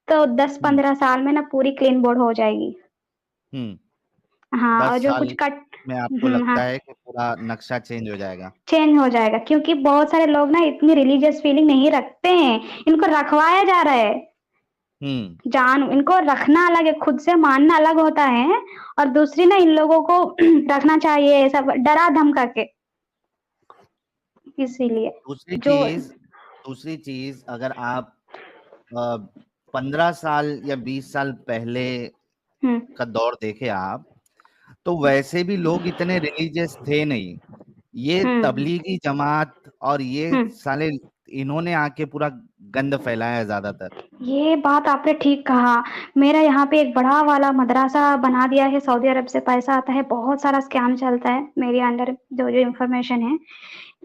तो हम्म। 10-15 साल में ना पूरी क्लीन बोर्ड हो जाएगी। हम्म। हाँ, और 10 जो कुछ साल कट में आपको लगता हाँ, है कि पूरा नक्शा चेंज हो जाएगा? चेंज हो जाएगा क्योंकि बहुत सारे लोग ना इतनी रिलीजियस फीलिंग नहीं रखते हैं, इनको रखवाया जा रहा है। हम्म। जान इनको रखना अलग है, खुद से मानना अलग होता है और दूसरी ना इन लोगों को रखना चाहिए सब डरा-धमका के। इसीलिए दूसरी जो चीज दूसरी चीज, अगर आप 15 साल या 20 साल पहले हुँ, का दौर देखे आप, तो वैसे भी लोग इतने रिलीजियस थे नहीं। ये हुँ, तबलीगी जमात और ये हुँ। साले, इन्होंने आके पूरा गंद फैलाया है ज्यादातर। ये बात आपने ठीक कहा। मेरा यहाँ पे एक बड़ा वाला मदरसा बना दिया है, सऊदी अरब से पैसा आता है, बहुत सारा स्कैम चलता है मेरे अंडर जो-जो इन्फॉर्मेशन है।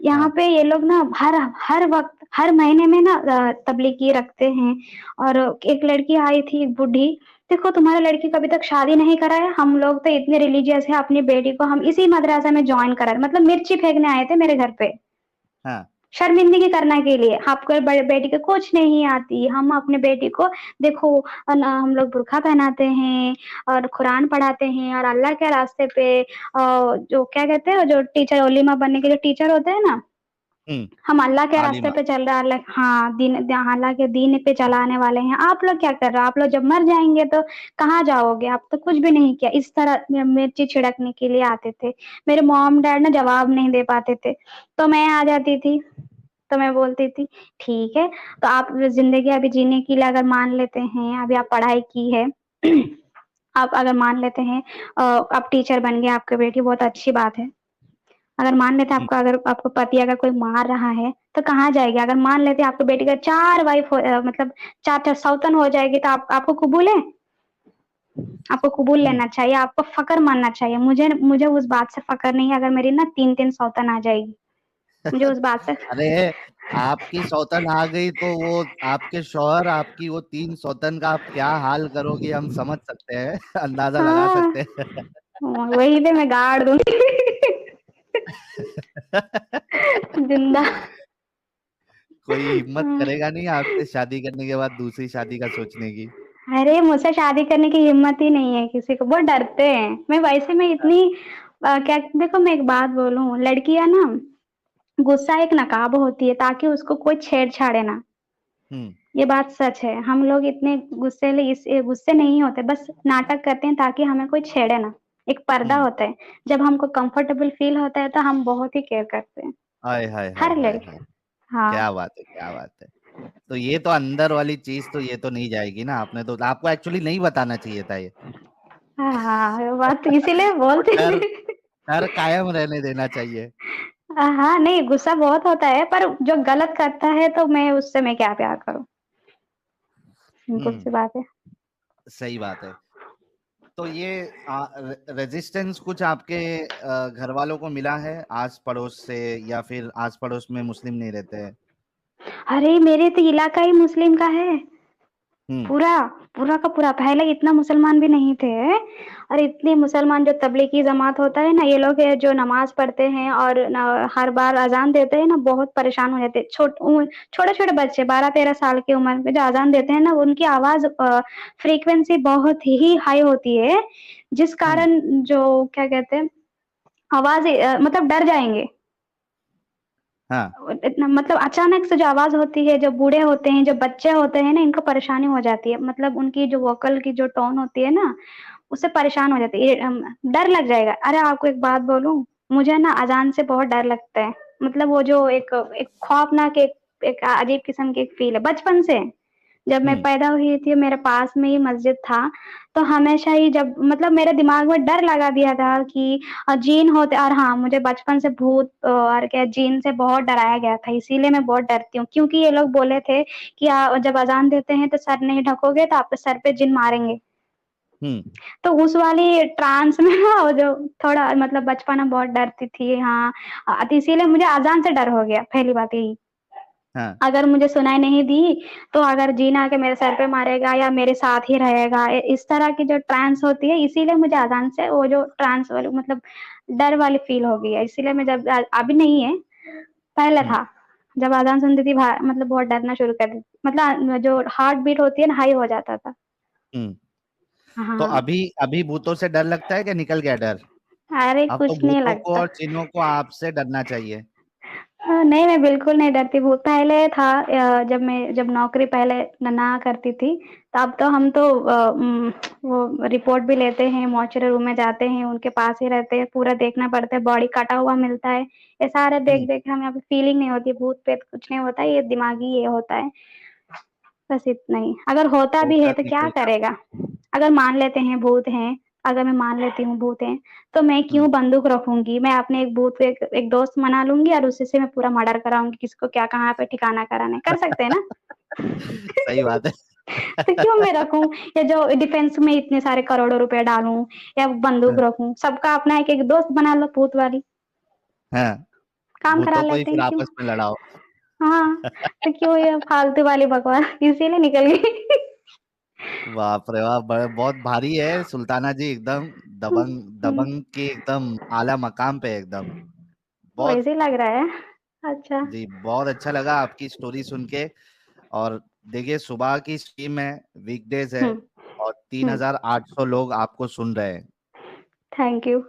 यहाँ हाँ। पे ये लोग ना हर वक़्त, हर महीने में ना तब्लीगी रखते हैं और एक लड़की आई थी, एक बूढ़ी, देखो तुम्हारी लड़की को अभी तक शादी नहीं करा है, हम लोग तो इतने रिलीजियस हैं, अपनी बेटी को हम इसी मदरसा में जॉइन करा मतलब मिर्ची फेंकने आए थे मेरे घर पे। हाँ। शर्मिंदगी करने के लिए, आपको बेटी को कुछ नहीं आती, हम अपने बेटी को देखो हम लोग बुर्का पहनाते हैं और कुरान पढ़ाते हैं और अल्लाह के रास्ते पे जो क्या कहते हैं जो टीचर ओलिमा बनने के जो टीचर होते हैं ना, हम्म। हम अल्लाह के रास्ते आलिमा। पे चल रहा है अल्लाह हाँ, अल्लाह के दीन पे चलाने वाले हैं। आप लोग क्या कर रहे हो? आप लोग जब मर जाएँगे तो कहाँ जाओगे? आप तो कुछ भी नहीं किया। इस तरह मिर्ची छिड़कने के लिए आते थे। मेरे मॉम-डैड ना जवाब नहीं दे पाते थे, तो मैं आ जाती थी। तो मैं बोलती थी, "ठीक है, तो आप ज़िंदगी अभी जीने के लिए अगर मान लेते हैं, अभी आप पढ़ाई की है, आप अगर मान लेते हैं आप टीचर बन गए, आपकी बेटी बहुत अच्छी बात है। अगर मान लेते हैं हम्म। आपका अगर आपको पति अगर कोई मार रहा है, तो कहाँ जाएगी? अगर मान लेते हैं आपकी बेटी का 4 वाइफ़ मतलब 4-4 सौतन हो जाएगी, तो आप आपको कबूल है? आपको कबूल हम्म। लेना चाहिए, आपको फ़क्र मानना चाहिए। मुझे मुझे उस बात से फ़क्र नहीं है अगर मेरी ना 3-3 सौतन आ जाएगी। मुझे उस बात से अरे, आपकी सौतन आ गई तो वो आपके शौहर आपकी वो 3 सौतन का आप क्या हाल करोगी, हम समझ सकते हैं। अंदाजा लगा हाँ, सकते हैं। वहीं पे मैं गाड़ दूँगी। जिंदा। कोई हिम्मत हाँ। करेगा नहीं आपसे शादी करने के बाद दूसरी शादी का सोचने की? अरे मुझसे शादी करने की हिम्मत ही नहीं है किसी को, बहुत डरते हैं। मैं इतनी क्या देखो मैं एक बात बोलूँ, लड़कियाँ ना गुस्सा एक नकाब होती है ताकि उसको कोई छेड़-छाड़े ना। हम्म। ये बात सच है। हम लोग इतने गुस्से नहीं होते, बस नाटक करते हैं ताकि हमें कोई छेड़े ना। एक पर्दा हम्म। होता है। जब हमको कंफर्टेबल फ़ील होता है तो हम बहुत ही केयर करते हैं। हाय हाय हाय हर हाय लड़की हाय! हाँ। क्या बात है, क्या बात है! तो ये तो अंदर वाली चीज तो ये तो नहीं जाएगी ना, आपने तो आपको एक्चुअली नहीं बताना चाहिए था ये। हाँ, हाँ, ये बात तो इसीलिए वो बोलते डर हैं। डर कायम रहने देना चाहिए। हाँ, नहीं गुस्सा बहुत होता है पर जो गलत करता है तो मैं क्या प्यार करूँ? सिंपल हम्म। सी बात है। सही बात है। तो ये रेजिस्टेंस कुछ आपके घर वालों को मिला है आस पड़ोस से, या फिर आस पड़ोस में मुस्लिम नहीं रहते हैं? अरे मेरे तो इलाका ही मुस्लिम का है। पूरा, पूरा का पूरा। पहले इतना मुसलमान भी नहीं थे और इतने मुसलमान जो तबलीगी जमात होता है ना, ये लोग जो नमाज पढ़ते हैं और हर बार अजान देते हैं ना, बहुत परेशान हो जाते हैं। छोटे छोटे बच्चे 12-13 साल की उम्र में जो अजान देते हैं ना, उनकी आवाज फ्रीक्वेंसी बहुत ही हाई होती है, जिस कारण जो क्या कहते हैं आवाज मतलब डर जाएंगे। हाँ। इतना मतलब अचानक से जो आवाज होती है, जो बूढ़े होते हैं, जो बच्चे होते हैं ना, इनको परेशानी हो जाती है। मतलब उनकी जो वोकल की जो टोन होती है ना, उससे परेशान हो जाती है। डर लग जाएगा। अरे आपको एक बात बोलूं, मुझे ना अजान से बहुत डर लगता है। मतलब वो जो एक एक खौफनाक एक अजीब किस्म की एक फील है बचपन से। जब मैं पैदा हुई थी मेरे पास में ही मस्जिद था, तो हमेशा ही जब मतलब मेरे दिमाग में डर लगा दिया था कि जीन होते। और हाँ, मुझे बचपन से भूत और क्या जीन से बहुत डराया गया था, इसीलिए मैं बहुत डरती हूँ। क्योंकि ये लोग बोले थे कि जब अजान देते हैं तो सर नहीं ढकोगे तो आपके सर पे जिन मारेंगे। तो उस वाली ट्रांस में ना वो जो थोड़ा मतलब बचपन में बहुत डरती थी। हाँ, तो इसीलिए मुझे अजान से डर हो गया, पहली बात यही। हाँ। अगर मुझे सुनाई नहीं दी तो अगर जीन आके मेरे सर पे मारेगा या मेरे साथ ही रहेगा, इस तरह की जो ट्रांस होती है, इसीलिए मुझे अजान से वो जो ट्रांस वाली मतलब डर वाली फील हो गई है। इसीलिए मैं जब अभी नहीं है, पहले था, जब अजान सुनती थी मतलब बहुत डरना शुरू कर दी। मतलब जो हार्ट बीट होती है ना, हाई हो जाता था। तो हाँ। अभी अभी भूतों से डर लगता है कि निकल गया डर? अरे अब तो कुछ नहीं भूतों को लगता। और जिनों को आपसे डरना चाहिए। नहीं, मैं बिल्कुल नहीं डरती। भूत पहले था जब नौकरी पहले ना करती थी, तब तो हम तो वो रिपोर्ट भी लेते हैं, मॉर्चरी रूम में जाते हैं, उनके पास ही रहते हैं, पूरा देखना पड़ता है, बॉडी कटा हुआ मिलता है। ये सारे देख देख के हमें अभी फीलिंग नहीं होती, भूत प्रेत कुछ नहीं होता है, ये दिमागी ये होता है। बस इतना ही। अगर होता भी है होकर तो भी क्या कोई काम करेगा? अगर मान लेते हैं भूत हैं, अगर मैं मान लेती हूँ भूत हैं, तो मैं नहीं। क्यों बंदूक रखूंगी? मैं अपने एक दोस्त मना लूंगी और उसी से मैं पूरा मर्डर कराऊंगी, किसको क्या कहाँ पे ठिकाना कराना है। कर सकते हैं ना? सही बात है। तो क्यों मैं रखूं? या जो डिफेंस में इतने सारे करोड़ों रुपए डालूं या बंदूक रखूं? सबका अपना एक दोस्त बना लो भूत वाली, हाँ, काम करा भूतों को ही लेते फिर हैं, क्यों? आपस में लड़ाओ। हाँ, तो क्यों ये फालतू वाली बकवास? इसीलिए निकल गई। बाप रे वाह, बहुत भारी है सुल्ताना जी, एकदम दबंग दबंग की एकदम आला मकाम पे एकदम। बहुत। वैसे ही लग रहा है। अच्छा। जी बहुत अच्छा लगा आपकी स्टोरी सुन के। और देखिए, सुबह की स्ट्रीम है, वीकडेज है, हम्म। और 3,800 लोग आपको सुन रहे हैं। Thank you.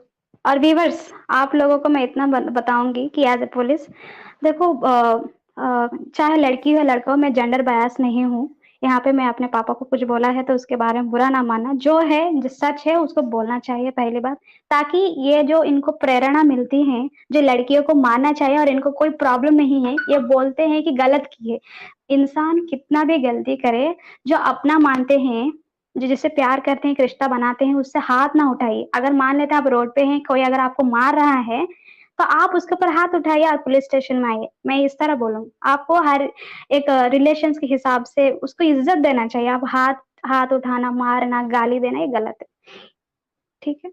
और व्यूवर्स, आप लोगों को मैं इतना बताऊंगी कि एज ए पुलिस, देखो चाहे लड़की हो लड़का हो, मैं जेंडर बायस नहीं हूँ। यहाँ पे मैं अपने पापा को कुछ बोला है तो उसके बारे में बुरा ना मानना। जो है जो सच है उसको बोलना चाहिए, पहली बात। ताकि ये जो इनको प्रेरणा मिलती है, जो लड़कियों को मानना चाहिए और इनको कोई प्रॉब्लम नहीं है, ये बोलते हैं कि गलत किए। इंसान कितना भी गलती करे, जो अपना मानते हैं, जो जिससे प्यार करते हैं, एक रिश्ता बनाते हैं, उससे हाथ ना उठाइए। अगर मान लेते हैं आप रोड पे हैं, कोई अगर आपको मार रहा है, तो आप उसके ऊपर हाथ उठाइए और पुलिस स्टेशन में आइए। मैं इस तरह बोलूंगी आपको। हर एक रिलेशंस के हिसाब से उसको इज्जत देना चाहिए। आप हाथ हाथ उठाना, मारना, गाली देना, ये गलत है। ठीक है।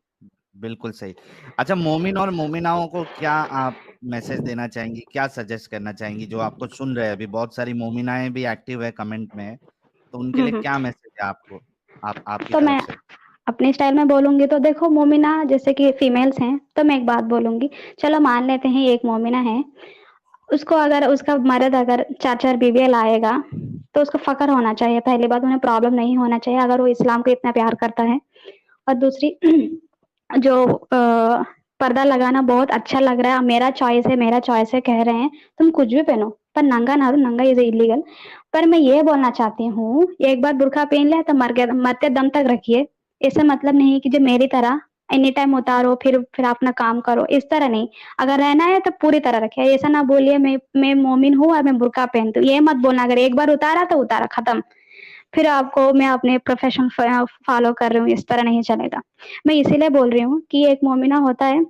बिल्कुल सही। अच्छा, मोमिन और मोमिनाओं को क्या आप मैसेज देना चाहेंगी, क्या सजेस्ट करना चाहेंगी, जो आपको सुन रहे हैं अभी? बहुत सारी मोमिनाएं भी एक्टिव है कमेंट में, तो उनके लिए हम्म। क्या मैसेज है आपको, आपकी तो तरफ मैं से? अपने स्टाइल में बोलूंगी तो देखो, मोमिना जैसे कि फीमेल्स हैं, तो मैं एक बात बोलूंगी। चलो मान लेते हैं एक मोमिना है, उसको अगर उसका मर्द अगर 4-4 बीवियाँ लाएगा, तो उसको फ़क्र होना चाहिए। पहली बात, उन्हें प्रॉब्लम नहीं होना चाहिए अगर वो इस्लाम को इतना प्यार करता है। और दूसरी जो पर्दा लगाना बहुत अच्छा लग रहा है, मेरा चॉइस है कह रहे हैं, तुम कुछ भी पहनो, पर नंगा ना हो, नंगा इज इलीगल। पर मैं ये बोलना चाहती हूँ, एक बार बुर्का पहन लिया तो मरते दम तक रखिए। ऐसा मतलब नहीं कि जो मेरी तरह एनी टाइम उतारो फिर अपना काम करो, इस तरह नहीं। अगर रहना है तो पूरी तरह रखे। ऐसा ना बोलिए मैं मोमिन हूँ और मैं बुर्का पहनती हूँ, ये मत बोलना। अगर एक बार उतारा तो उतारा, खत्म। फिर आपको मैं अपने प्रोफेशन फॉलो कर रही हूँ, इस तरह नहीं चलेगा। मैं इसीलिए बोल रही हूँ कि एक मोमिना होता है,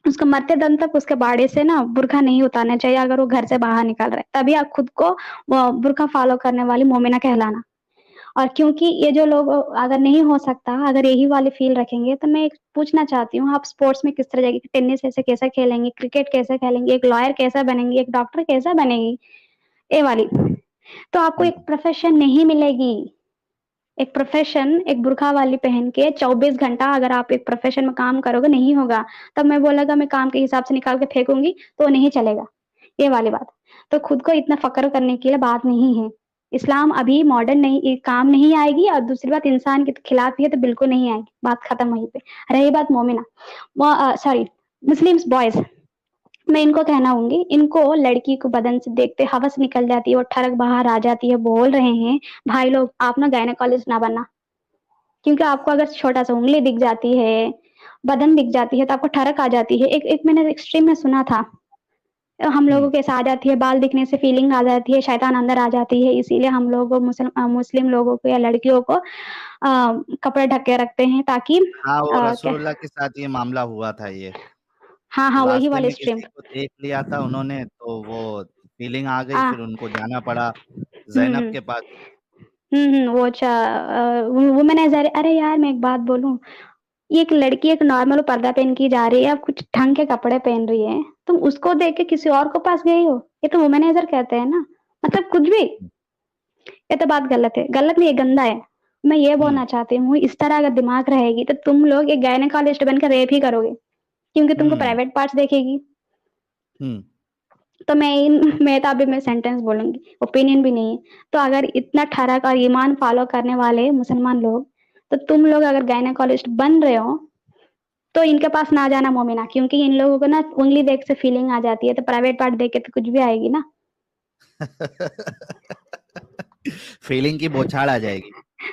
उसको मरते दम तक उसके बाड़े से ना बुर्का नहीं उतारना चाहिए। अगर वो घर से बाहर निकल रहा है, तभी आप खुद को वो बुर्का फॉलो करने वाली मोमिना कहलाना। और क्योंकि ये जो लोग अगर नहीं हो सकता, अगर यही वाली फील रखेंगे, तो मैं पूछना चाहती हूँ, आप स्पोर्ट्स में किस तरह जाएगी? टेनिस ऐसे कैसे खेलेंगे, क्रिकेट कैसे खेलेंगे, एक लॉयर कैसा बनेंगे, एक डॉक्टर कैसा बनेगी? ये वाली। तो आपको एक प्रोफेशन नहीं मिलेगी, एक प्रोफेशन एक बुर्का वाली पहन के 24 घंटा अगर आप एक प्रोफेशन में काम करोगे नहीं होगा। तब मैं बोलेगा मैं काम के हिसाब से निकाल के फेंकूंगी तो नहीं चलेगा, ये वाली बात। तो खुद को इतना फक्र करने के लिए बात नहीं है। इस्लाम अभी मॉडर्न नहीं काम नहीं आएगी, और दूसरी बात इंसान के खिलाफ ही है तो बिल्कुल नहीं आएगी, बात खत्म वहीं पे। रही बात मोमिना, सॉरी मुस्लिम्स बॉयज, मैं इनको कहना होंगी, इनको लड़की को बदन से देखते हवस निकल जाती है, वो ठरक बाहर आ जाती है, बोल रहे हैं भाई लोग आप ना गायनेकोलॉजिस्ट ना बनना, क्योंकि आपको अगर छोटा सा उंगली दिख जाती है, बदन दिख जाती है तो आपको ठरक आ जाती है। एक मैंने एक्सट्रीम में सुना था, हम लोगों के साथ आ जाती है, बाल दिखने से फीलिंग आ जाती है, शैतान अंदर आ जाती है, इसीलिए हम लोग मुस्लिम लोगों को या लड़कियों को कपड़े ढक के रखते हैं ताकि हाँ, वो क्या, रसूलुल्लाह के साथ ये मामला हुआ था। ये हाँ हाँ वही रास्ते वाले में स्ट्रीम। किसी को देख लिया था उन्होंने, तो वो फीलिंग आ गई, हाँ फिर उनको जाना पड़ा ज़ैनब हम्म के पास। वो वुमेनाइजर। अरे यार मैं एक बात बोलूं, ये एक लड़की एक नॉर्मल पर्दा पहन की जा रही है, अब कुछ ढंग के कपड़े पहन रही है, तुम उसको देख के किसी और को पास गई हो, ये तो वुमेनाइजर कहते हैं ना, मतलब कुछ भी। ये तो बात गलत है, गलत नहीं, ये गंदा है। मैं ये हम्म बोलना चाहती हूँ, इस तरह अगर दिमाग रहेगी तो तुम लोग एक गायनेकोलॉजिस्ट बनकर रेप ही करोगे, क्योंकि तुमको हम्म प्राइवेट पार्ट्स देखेगी। हम्म तो मैं तो अभी मैं सेंटेंस बोलूंगी, ओपिनियन भी नहीं है। तो अगर इतना ठरक और ईमान फॉलो करने वाले मुसलमान लोग, तो तुम लोग अगर गायनेकोलॉजिस्ट बन रहे हो तो इनके पास ना जाना मोमिना, क्योंकि इन लोगों को ना उंगली देख से फीलिंग आ जाती है, तो प्राइवेट पार्ट देख के तो कुछ भी आएगी ना। फीलिंग की बौछार आ जाएगी।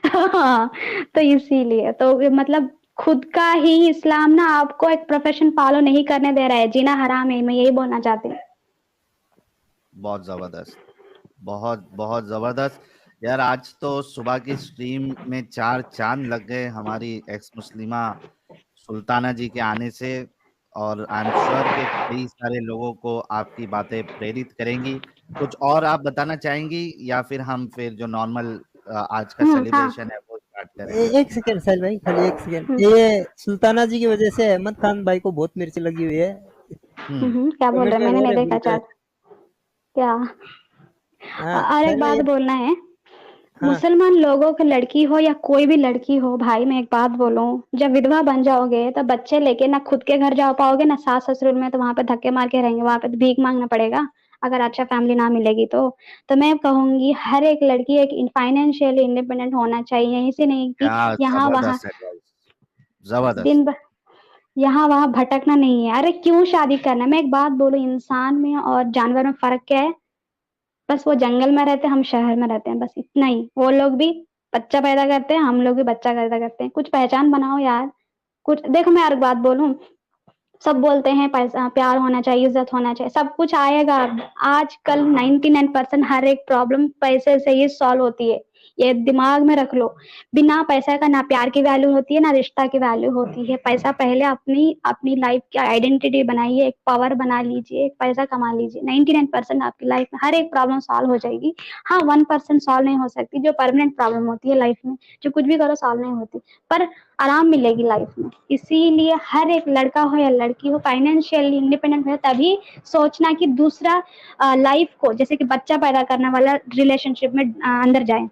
हाँ, तो इसीलिए तो मतलब खुद का ही इस्लाम ना आपको एक प्रोफेशन फॉलो नहीं करने दे रहा है, जीना हराम है, मैं यही बोलना चाहती हूँ। बहुत जबरदस्त, बहुत बहुत जबरदस्त। यार आज तो सुबह की स्ट्रीम में 4 चांद लग गए हमारी एक्स मुस्लिमा सुल्ताना जी के आने से, और आई एम श्योर कि कई सारे लोगों को आपकी बातें प्रेरित करेंगी। कुछ और आप बताना चाहेंगी, या फिर हम फिर जो नॉर्मल आज का हाँ। सेलिब्रेशन है वो स्टार्ट करें? एक सेकंड साहिल भाई, खाली एक सेकंड। हम्म, ये सुल्ताना जी की वजह से अहमद खान भाई को बहुत मिर्च लगी हुई है, हम्म क्या बोल कमेंट रहे हैं, में मैंने रो नहीं रहे देखा बेचारे। चार क्या। हाँ और एक साहिल बात भाई। बोलना है, हाँ मुसलमान लोगों की लड़की हो या कोई भी लड़की हो, भाई मैं एक बात बोलूं, जब विधवा बन जाओगे तो बच्चे लेके ना खुद के घर जा पाओगे ना सास ससुर में, तो वहां पे धक्के मार के रहेंगे, वहां पे तो भीख मांगना पड़ेगा अगर अच्छा फैमिली ना मिलेगी तो मैं कहूंगी हर एक लड़की एक फाइनेंशियली इंडिपेंडेंट होना चाहिए, यहीं से नहीं कि क्या यहाँ वहाँ जबरदस्त एडवाइस, जबरदस्त। दिन भर यहाँ वहां भटकना नहीं है। अरे क्यों शादी करना है, मैं एक बात बोलूं, इंसान में और जानवर में फर्क क्या है, बस वो जंगल में रहते हैं, हम शहर में रहते हैं, बस इतना ही। वो लोग भी बच्चा पैदा करते हैं, हम लोग भी बच्चा पैदा करते हैं, कुछ पहचान बनाओ यार। कुछ देखो, मैं एक बात बोलूं, सब बोलते हैं पैसा प्यार होना चाहिए, इज्जत होना चाहिए, सब कुछ आएगा। आजकल 99% हर एक प्रॉब्लम पैसे से ही सॉल्व होती है, ये दिमाग में रख लो। बिना पैसा का ना प्यार की वैल्यू होती है ना रिश्ता की वैल्यू होती है। पैसा पहले अपनी अपनी लाइफ की आइडेंटिटी बनाइए, एक पावर बना लीजिए, एक पैसा कमा लीजिए, 99% आपकी लाइफ में हर एक प्रॉब्लम सॉल्व हो जाएगी। हाँ 1% सॉल्व नहीं हो सकती, जो परमानेंट प्रॉब्लम होती है लाइफ में, जो कुछ भी करो सॉल्व नहीं होती, पर आराम मिलेगी लाइफ में। इसीलिए हर एक लड़का हो या लड़की हो फाइनेंशियली इंडिपेंडेंट हो, तभी सोचना कि दूसरा लाइफ को जैसे कि बच्चा पैदा करने वाला रिलेशनशिप में अंदर जाए।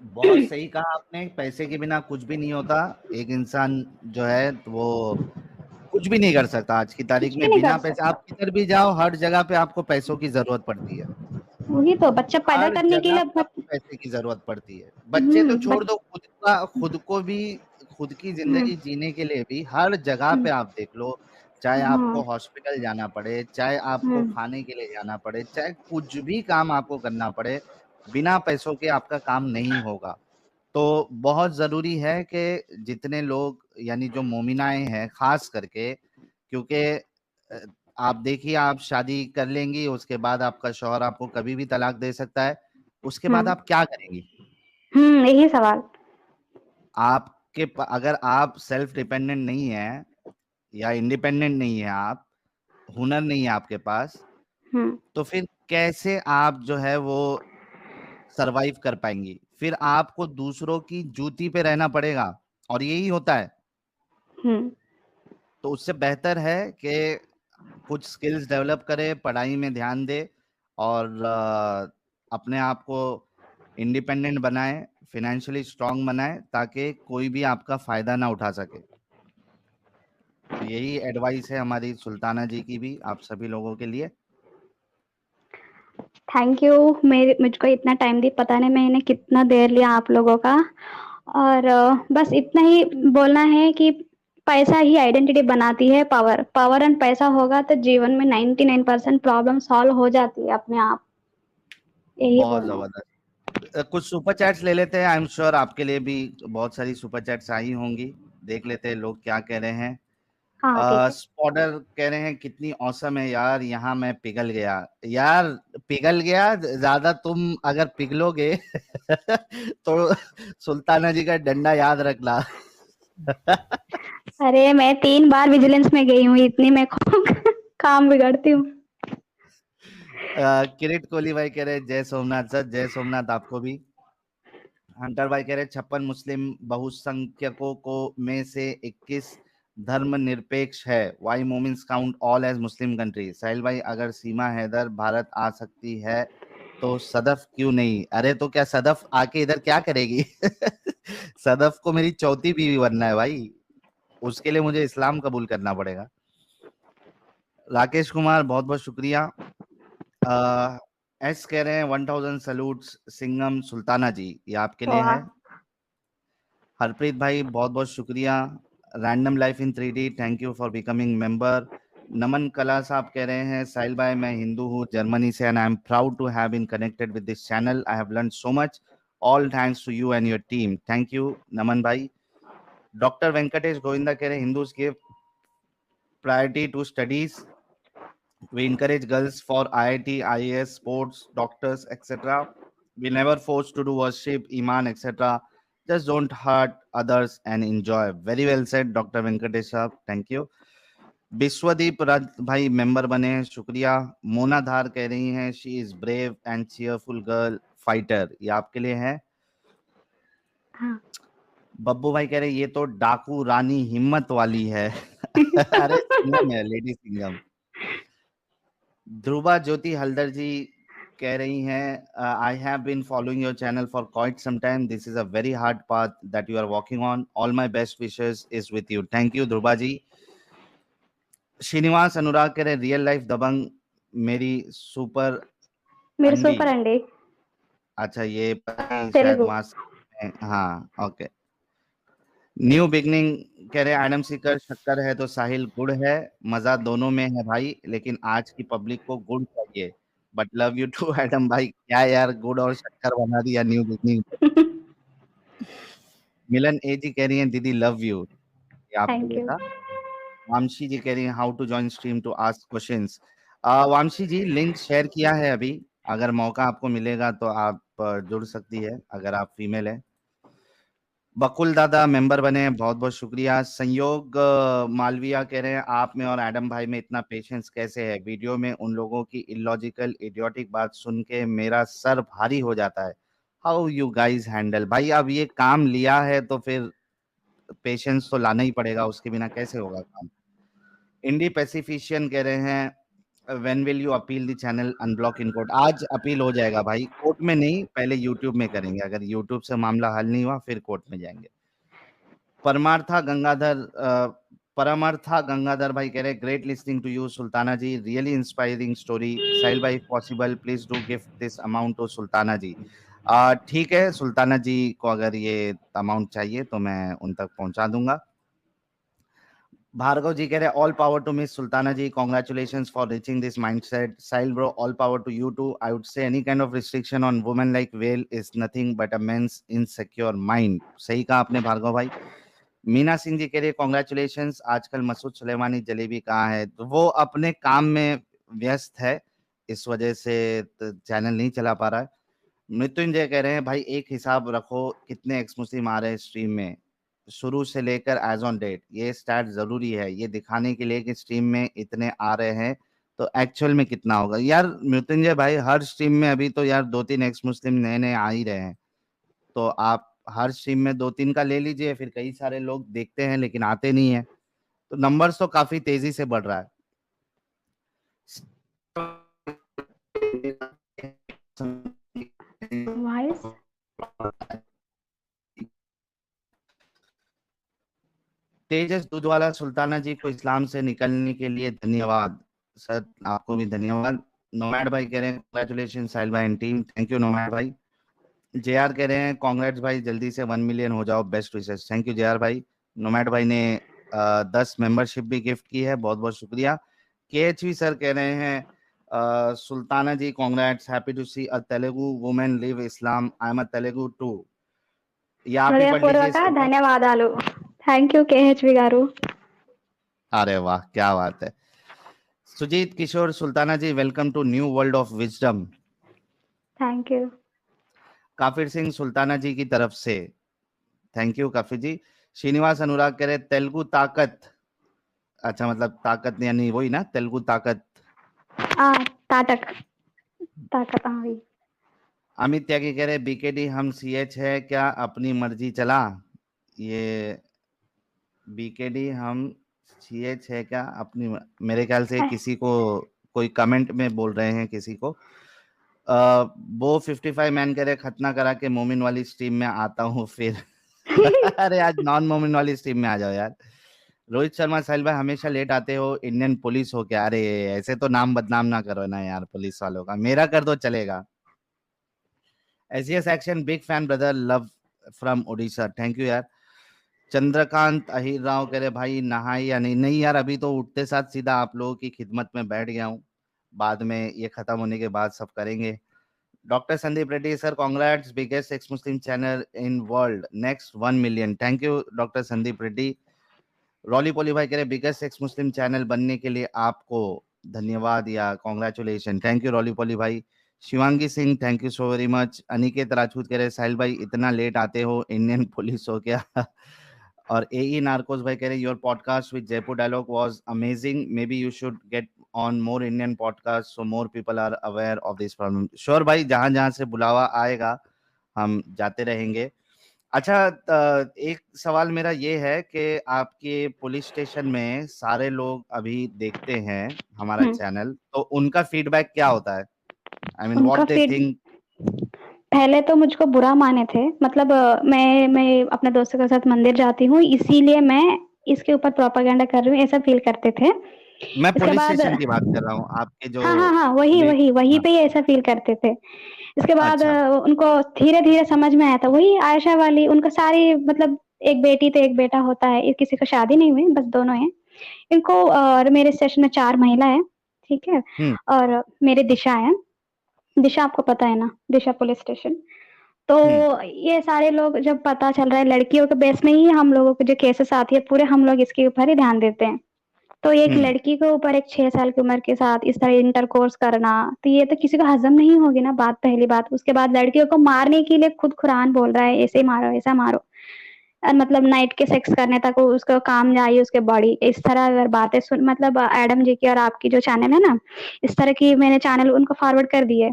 बहुत सही कहा आपने, पैसे के बिना कुछ भी नहीं होता। एक इंसान जो है तो वो कुछ भी नहीं कर सकता आज की तारीख कुछ भी में नहीं कर बिना पैसे। सकता। आप किधर भी जाओ, हर जगह पे आपको पैसों की जरूरत पड़ती है। वही तो बच्चा पैदा हर करने के जगह लिए पे आपको पैसे की जरूरत पड़ती है। बच्चे तो छोड़ बच, दो, खुद को भी, खुद की हम्म, जिंदगी जीने के लिए भी हर जगह पे हम्म, आप देख लो, चाहे हाँ, आपको हॉस्पिटल जाना पड़े, चाहे आपको हम्म, खाने के लिए जाना पड़े, चाहे कुछ भी काम आपको करना पड़े, बिना पैसों के आपका काम नहीं होगा। तो बहुत ज़रूरी है कि जितने लोग, यानी जो मोमिनाएँ हैं ख़ास करके, क्योंकि अ, आप देखिए, आप शादी कर लेंगी, उसके बाद आपका शौहर आपको कभी भी तलाक दे सकता है, उसके बाद आप क्या करेंगी? यही सवाल। अगर आप सेल्फ डिपेंडेंट नहीं हैं या इंडिपेंडेंट नहीं हैं आप, हुनर नहीं है आपके पास, हम्म तो फिर कैसे आप जो है वो सर्वाइव कर पाएँगी? फिर आपको दूसरों की जूती पे रहना पड़ेगा, और यही होता है। हम्म तो उससे बेहतर है कि कुछ स्किल्स डेवलप करे, पढ़ाई में ध्यान दे, और अपने आप को इंडिपेंडेंट बनाए, फाइनेंशियली स्ट्रांग बनाए, ताकि कोई भी आपका फायदा ना उठा सके। तो यही एडवाइस है हमारी सुल्ताना जी की भी आप सभी लोगों के लिए। Thank you. मुझको इतना टाइम दी, पता नहीं मैंने कितना देर लिया आप लोगों का। और बस इतना ही बोलना है कि पैसा ही आइडेंटिटी बनाती है। पावर एंड पैसा होगा तो जीवन में 99% प्रॉब्लम सॉल्व हो जाती है अपने आप। यही बहुत बोलना है। जबरदस्त। कुछ सुपर चैट्स ले लेते हैं, आई एम श्योर आपके लिए भी बहुत सारी सुपर चैट्स आई होंगी। देख लेते हैं लोग क्या कह रहे हैं। हाँ ठीक है। स्पॉटर कह रहे हैं कितनी औसम है यार, यहाँ मैं पिघल गया। यार पिघल गया ज्यादा, तुम अगर पिघलोगे तो सुल्ताना जी का डंडा याद रखना। अरे मैं 3 बार विजिलेंस में गई हूँ, इतनी मैं काम बिगड़ती हूँ। किरीट कोहली भाई कह रहे जय सोमनाथ सर, जय सोमनाथ आपको भी। हंटर भाई कह रहे 56 मुस्लिम बहुसंख्यकों को में से 21 धर्मनिरपेक्ष है, वाई मोमिन्स count all as Muslim country. Sahil भाई अगर सीमा हैदर भारत आ सकती है तो सदफ क्यों नहीं? अरे तो क्या सदफ आके इधर क्या करेगी? सदफ को मेरी चौथी बीवी बनना है भाई, उसके लिए मुझे इस्लाम कबूल करना पड़ेगा। राकेश कुमार बहुत बहुत शुक्रिया। एस कह रहे हैं 1000 सैल्यूट्स सिंगम सुल्ताना जी, ये आपके लिए है। हरप्रीत भाई बहुत बहुत शुक्रिया। Random life in 3D, thank you for becoming member. Naman Kala साहब कह रहे हैं साहिल भाई मैं हिंदू हूँ जर्मनी से and I am proud to have been connected with this channel, I have learn so much, all thanks to you and your team. Thank you Naman भाई। Doctor Venkatesh Govinda कह रहे हैं Hindus give priority to studies, we encourage girls for IIT, IAS, sports, doctors, etc. We never force to do worship, iman, etc. Just don't hurt others and enjoy. Very well said, Dr. Venkatesh साहब, thank you. Vishwadeep राज भाई member बने हैं, शुक्रिया। मोना धार कह रही हैं she is brave and cheerful girl fighter, ये आपके लिए है। हाँ। बब्बू भाई कह रहे ये तो डाकू रानी हिम्मत वाली है। अरे सिंगम है, लेडी सिंगम। ध्रुवा ज्योति हल्दर जी कह रही हैं I have been following your channel for quite some time, this is a very hard path that you are walking on, all my best wishes is with you. Thank you Dhruva ji. Srinivas Anurag कह रहे real life दबंग मेरी super मेरे अंडी। Super अंडे अच्छा ये शायद तेलुगु। वहां से, हाँ ओके। न्यू बिगनिंग कह रहे एडम सीकर शक्कर है तो साहिल गुड़ है, मजा दोनों में है भाई, लेकिन आज की पब्लिक को गुड़ चाहिए। But love you too Adam भाई, क्या यार गुड़ और शक्कर बना दिया न्यू बिगनिंग। मिलन ए जी कह रही हैं दीदी लव यू, ये आपके थैंक लिए यू। था। वामशी जी कह रही हैं how to join stream to ask questions. Vamshi ji link share किया है अभी, अगर मौका आपको मिलेगा तो आप जुड़ सकती है अगर आप फीमेल है। बकुल दादा मेंबर बने हैं, बहुत बहुत शुक्रिया। संयोग मालविया कह रहे हैं आप में और एडम भाई में इतना पेशेंस कैसे है, वीडियो में उन लोगों की इलॉजिकल इडियोटिक बात सुन के मेरा सर भारी हो जाता है, हाउ यू गाइज हैंडल। भाई अब ये काम लिया है तो फिर पेशेंस तो लाना ही पड़ेगा, उसके बिना कैसे होगा काम। इंडी पैसिफिशियन कह रहे हैं when will you appeal the channel unblock in court. आज अपील हो जाएगा भाई, कोर्ट में नहीं, पहले यूट्यूब में करेंगे, अगर यूट्यूब से मामला हल नहीं हुआ फिर कोर्ट में जाएंगे। परमार्था गंगाधर भाई कह रहे great listening to you Sultana ji, really inspiring story. Sahil भाई possible please do gift this amount to Sultana ji. ठीक है, सुल्ताना जी को अगर ये अमाउंट चाहिए तो मैं उन तक पहुंचा दूंगा। भार्गव जी कह रहे all power to miss Sultana ji, congratulations for reaching this mindset. Sahil bro all power to you too, I would say any kind of restriction on women like well is nothing but a men's insecure mind. सही कहा आपने भार्गव भाई। मीना सिंह जी कह रही है congratulations, आजकल मसूद सुलेमानी जलेबी कहाँ है? तो वो अपने काम में व्यस्त है, इस वजह से चैनल नहीं चला पा रहा है। मृत्युंजय कह रहे हैं भाई एक हिसाब रखो कितने एक्स मुस्लिम आ रहे हैं स्ट्रीम में शुरू से लेकर एज ऑन डेट, ये स्टैट जरूरी है ये दिखाने के लिए कि स्ट्रीम में इतने आ रहे हैं तो एक्चुअल में कितना होगा। यार मृत्युंजय भाई हर स्ट्रीम में अभी तो यार 2-3 एक्स मुस्लिम नए नए आ ही रहे हैं, तो आप हर स्ट्रीम में 2-3 का ले लीजिए, फिर कई सारे लोग देखते हैं लेकिन आते नहीं है, तो नंबर्स तो काफी तेजी से बढ़ रहा है। वॉइस तेजस दूधवाला सुल्ताना जी को इस्लाम से निकलने के लिए धन्यवाद। सर आपको भी धन्यवाद। नोमैड भाई कह रहे हैं कॉन्ग्रेचुलेशन साहिल भाई and team, thank you nomad भाई। जेआर कह रहे हैं कांग्रेट्स भाई, जल्दी से 1 मिलियन हो जाओ, best wishes. Thank you JR भाई। नोमैड भाई ने 10 मेंबरशिप भी गिफ्ट की है, बहुत बहुत शुक्रिया। केएचवी सर कह रहे हैं Sultana ji congrats, happy to see a Telugu women leave Islam, I am a Telugu too. ये आप ही पढ़ लीजिए హృదయపూర్వక इसके ऊपर। ధన్యవాదాలు. థ్యాంక్ యూ కేహెచ్వి గారు. अरे वाह क्या बात है। Sujit Kishore Sultana ji welcome to new world of wisdom. Thank you. Kafir Singh Sultana जी की तरफ से थैंक यू काफिर जी। श्रीनिवास अनुराग कह रहे तेलुगु ताकत, अच्छा मतलब ताकत यानी वही ना तेलुगु ताकत। తాటక్ తాకత్ అవి. अमित त्यागी कह रहे बीकेडी हम सीएच है क्या अपनी मर्जी चला। ये बीकेडी हम सीएच है क्या अपनी, मेरे ख्याल से किसी को कोई कमेंट में बोल रहे हैं किसी को। वो 55 मैन कह रहे खतना करा के मोमिन वाली स्ट्रीम में आता हूँ फिर। अरे आज नॉन मोमिन वाली स्ट्रीम में आ जाओ यार। रोहित शर्मा साहिल भाई हमेशा लेट आते हो, इंडियन पुलिस हो क्या। अरे ऐसे तो नाम बदनाम ना करो ना यार पुलिस वालों का, मेरा कर दो चलेगा। ACS action big fan brother, love from Orissa, thank you यार। चंद्रकांत अहिर राव कह रहे भाई नहाई या नहीं, नहीं यार अभी तो उठते साथ सीधा आप लोगों की खिदमत में बैठ गया हूँ, बाद में ये खत्म होने के बाद सब करेंगे। Doctor Sandeep Reddy sir congrats, biggest ex Muslim channel in world, next 1 million, thank you doctor Sandeep Reddy. Roly Poly भाई कह रहे बिगेस्ट एक्स मुस्लिम चैनल बनने के लिए आपको धन्यवाद या congratulation, thank you really Poly भाई। Shivangi Singh thank you so very much. Aniket Rajput कह रहे साहिल भाई इतना लेट आते हो, इंडियन पुलिस हो क्या। और एई नार्कोस भाई कह रहे your podcast with Jaipur dialogue was amazing, maybe you should get on more Indian podcast so more people are aware of this problem. Sure भाई, जहां जहां से बुलावा आएगा हम जाते रहेंगे। अच्छा एक सवाल मेरा ये है कि आपके पुलिस स्टेशन में सारे लोग अभी देखते हैं हमारा चैनल, तो उनका फीडबैक क्या होता है, I mean what they think. पहले तो मुझको बुरा माने थे, मतलब मैं अपने दोस्तों के साथ मंदिर जाती हूँ इसीलिए मैं इसके ऊपर प्रोपागेंडा कर रही हूँ, ऐसा फील करते थे। मैं इसके पुलिस बाद स्टेशन की बात कर रहा हूँ, आपके जो हाँ वही पे ही ऐसा फील करते थे। इसके बाद अच्छा उनको धीरे धीरे समझ में आया था, वही आयशा वाली, उनका सारी मतलब एक बेटी तो एक बेटा होता है, किसी को शादी नहीं हुई, बस दोनों हैं इनको। और मेरे स्टेशन में 4 महिला है, ठीक है। और मेरे दिशा है, दिशा आपको पता है ना, दिशा पुलिस स्टेशन। तो ये सारे लोग जब पता चल रहा है लड़कियों के बेस में ही हम लोगों को जो केसेस आती है पूरे हम लोग इसके ऊपर ही ध्यान देते हैं। तो एक लड़की के ऊपर एक 6 साल की उम्र के साथ इस तरह इंटरकोर्स करना, तो ये तो किसी को हजम नहीं होगी ना बात, पहली बात। उसके बाद लड़कियों को मारने के लिए खुद कुरान बोल रहा है ऐसे मारो ऐसा मारो, मतलब नाइट के सेक्स करने तक उसको काम जाए उसके बॉडी। इस तरह अगर बातें सुन, मतलब एडम जी की और आपकी जो चैनल है ना, इस तरह की मैंने चैनल उनको फॉरवर्ड कर दिए।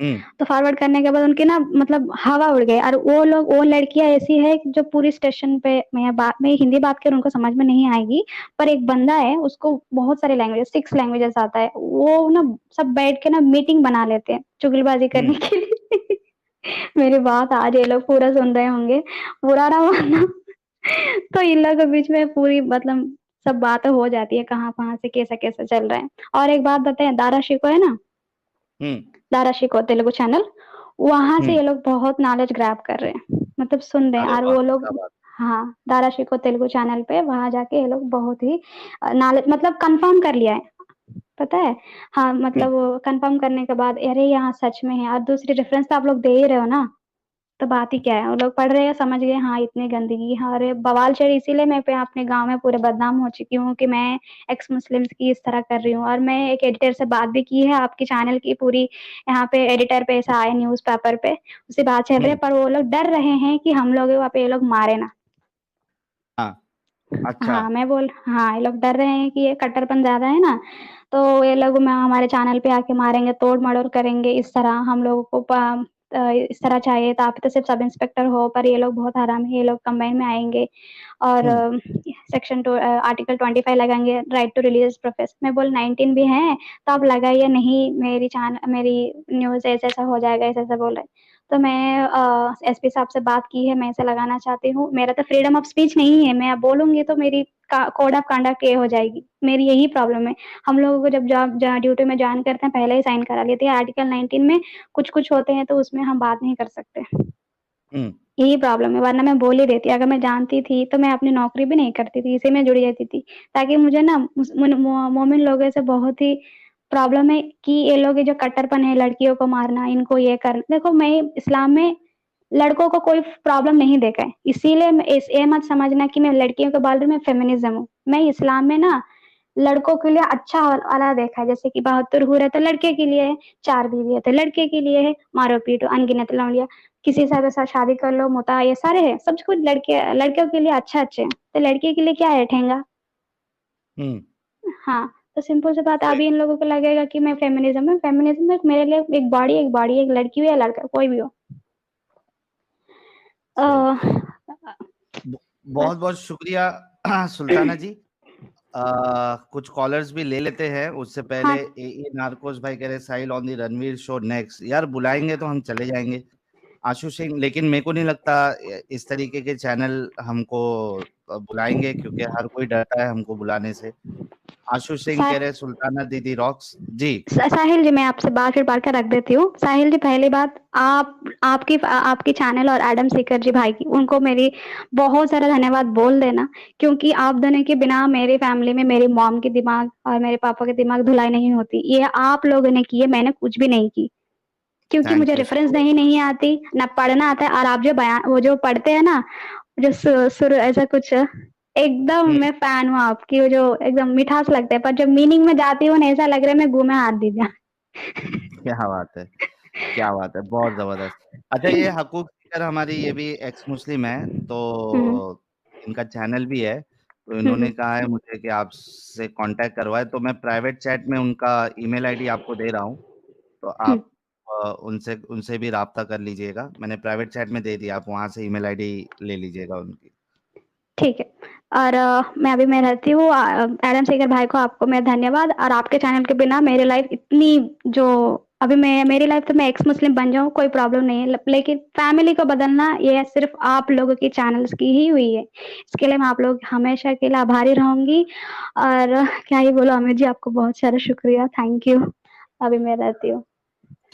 तो फॉरवर्ड करने के बाद उनकी ना मतलब हवा उड़ गई। और वो लोग, वो लड़कियां ऐसी है जो पूरी स्टेशन पे, मैं हिंदी बात कर उनको समझ में नहीं आएगी, पर एक बंदा है उसको बहुत सारे लैंग्वेज 6 लैंग्वेजेस आता है, वो ना सब बैठ के ना मीटिंग बना लेते हैं चुगलबाजी करने के लिए। मेरी बात आज ये लोग पूरा सुन रहे होंगे, बुरा ना मानना। तो इन लोगों के बीच में पूरी मतलब सब बातें हो जाती है, कहाँ कहाँ से कैसा कैसा चल रहा है। और एक बात बताएं, दारा शिको है ना, दारा शिको तेलुगु चैनल, वहां से ये लोग बहुत नॉलेज ग्रैब कर रहे हैं, मतलब सुन रहे हैं। और वो लोग हाँ, दारा शिको तेलुगु चैनल पे वहां जाके ये लोग बहुत ही नॉलेज मतलब कंफर्म कर लिया है, पता है। हाँ मतलब कंफर्म करने के बाद अरे यहाँ सच में है। और दूसरी रेफरेंस तो आप लोग दे ही रहे हो ना, तो बात ही क्या है, वो लोग पढ़ रहे हैं समझ गए हाँ इतनी गंदगी। हाँ अरे बवाल चढ़, इसीलिए मैं पे अपने गांव में पूरे बदनाम हो चुकी हूँ कि मैं एक्स मुस्लिम्स की इस तरह कर रही हूँ। और मैं एक एडिटर से बात भी की है आपकी चैनल की पूरी, यहाँ पे एडिटर पे ऐसा आया न्यूज पेपर पे, उससे बात चल रही है, पर वो लोग डर रहे हैं कि हम लोग वहाँ पे ये लोग मारे ना। अच्छा हाँ मैं बोल, हाँ ये लोग डर रहे हैं कि ये कट्टरपन ज्यादा है ना, तो ये लोग हमारे चैनल पे आके मारेंगे, तोड़ मड़ोड़ करेंगे इस तरह। हम लोगों को इस तरह चाहिए था, आप तो सिर्फ सब इंस्पेक्टर हो, पर ये लोग बहुत हराम है, ये लोग कंबाइन में आएंगे और सेक्शन आर्टिकल 25 लगाएंगे, राइट टू रिलीजियस प्रोफेस। मैं बोल 19 भी है तो आप लगाइए, नहीं मेरी न्यूज़ ऐसा हो जाएगा, ऐसा बोल रहे। तो मैं एसपी साहब से बात की है, मैं ऐसे लगाना चाहती हूँ। मेरा तो फ्रीडम ऑफ स्पीच नहीं है, मैं अब बोलूंगी तो मेरी कोड ऑफ कंडक्ट ये हो जाएगी। मेरी यही प्रॉब्लम है। हम लोगों को जब जॉब ड्यूटी में ज्वाइन करते हैं पहले ही साइन करा लेते हैं। आर्टिकल 19 में कुछ होते हैं तो उसमें हम बात नहीं कर सकते। यही प्रॉब्लम है, वरना मैं बोल ही देती। अगर मैं जानती थी तो मैं अपनी नौकरी भी नहीं करती थी, इसी में जुड़ी रहती थी। ताकि मुझे ना मोमिन लोगों से बहुत ही प्रॉब्लम है कि ये लोग जो कट्टरपन है, लड़कियों को मारना, इनको ये करना। देखो मैं इस्लाम में लड़कों को कोई प्रॉब्लम नहीं देखा है, इसीलिए ये मत समझना कि मैं लड़कियों के बारे में फेमिनिज्म हूँ। मैं इस्लाम में ना लड़कों के लिए अच्छा वाला देखा है, जैसे कि 72 हूर है तो लड़के के लिए है, 4 बीवी है तो लड़के के लिए है, मारो पीटो अनगिनत लौंडिया, किसी से साथ शादी कर लो, मुता, ये सारे है, सब कुछ लड़कियों के लिए अच्छे हैं, तो लड़के के लिए क्या है ठेंगा। हाँ, तो सिंपल सी बात। अभी इन लोगों को लगेगा कि मैं फेमिनिज्म में मेरे लिए एक बॉडी एक लड़की हो या लड़का कोई भी हो। बहुत बहुत शुक्रिया सुल्ताना जी। कुछ कॉलर्स भी ले लेते हैं, उससे पहले हाँ। ए नार्कोस भाई कह रहे Sahil on the Ranveer show next. यार बुलाएंगे तो हम चले जाएंगे आशु सिंह, लेकिन मेरे को नहीं लगता इस तरीके के चैनल हमको बुलाएंगे, क्योंकि हर कोई डरता है हमको बुलाने से। आशु सिंह कह रहे सुल्ताना दीदी रॉक्स जी। साहिल जी, मैं आपसे बात कर रख देती हूँ। साहिल जी, पहली बात आपकी चैनल और एडम सीकर जी भाई की, उनको मेरी बहुत सारा धन्यवाद बोल देना, क्योंकि आप दोनों के बिना मेरी फैमिली में मेरी मॉम की दिमाग और मेरे पापा के दिमाग धुलाई नहीं होती। ये आप लोगों ने की है, मैंने कुछ भी नहीं की, क्योंकि मुझे रेफरेंस नहीं आती, ना पढ़ना आता है। और आप जो वो जो पढ़ते हैं ना, जो सुर ऐसा कुछ, एकदम मैं फैन हूँ आपकी। वो जो एकदम मिठास लगता है, पर जब मीनिंग में जाती हूँ ना, ऐसा लग रहा है मैं घूमे हाथ दीजिए। क्या बात है, क्या बात है, बहुत जबरदस्त। अच्छा, ये हकूक सीकर हमारी ये भी एक्स मुस्लिम है, तो इनका चैनल भी है, तो इन्होंने कहा है मुझे कि आपसे कांटेक्ट करवाए, तो मैं प्राइवेट चैट में उनका ईमेल आईडी आपको दे रहा हूँ, तो आप उनसे भी राब्ता कर लीजिएगा। मैंने प्राइवेट चैट में दे दिया, आप वहां से ईमेल आईडी ले लीजिएगा उनकी। ठीक है। और मैं रहती हूँ एडम सीकर भाई को, आपको मेरा धन्यवाद। और आपके चैनल के बिना मेरी लाइफ इतनी जो अभी मेरी लाइफ, तो मैं एक्स मुस्लिम बन जाऊँ कोई प्रॉब्लम नहीं है, लेकिन फैमिली को बदलना ये सिर्फ आप लोगों की चैनल्स की ही हुई है। इसके लिए मैं आप लोग हमेशा के लिए आभारी रहूंगी। और क्या ही बोलो अमित जी, आपको बहुत सारा शुक्रिया, थैंक यू। अभी मैं रहती हूँ।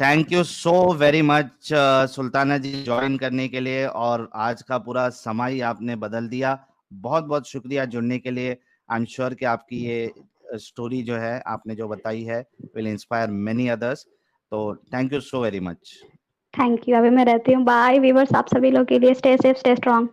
Thank you so very much Sultana ji join करने के लिए, और आज का पूरा समय ही आपने बदल दिया। बहुत बहुत शुक्रिया जुड़ने के लिए। आई एम श्योर कि आपकी ये स्टोरी जो है आपने जो बताई है विल इंस्पायर मेनी अदर्स, तो thank you so very much. Thank you. अभी मैं रहती हूँ, बाय वीवर्स, आप सभी लोग के लिए स्टे सेफ, स्टे स्ट्रांग।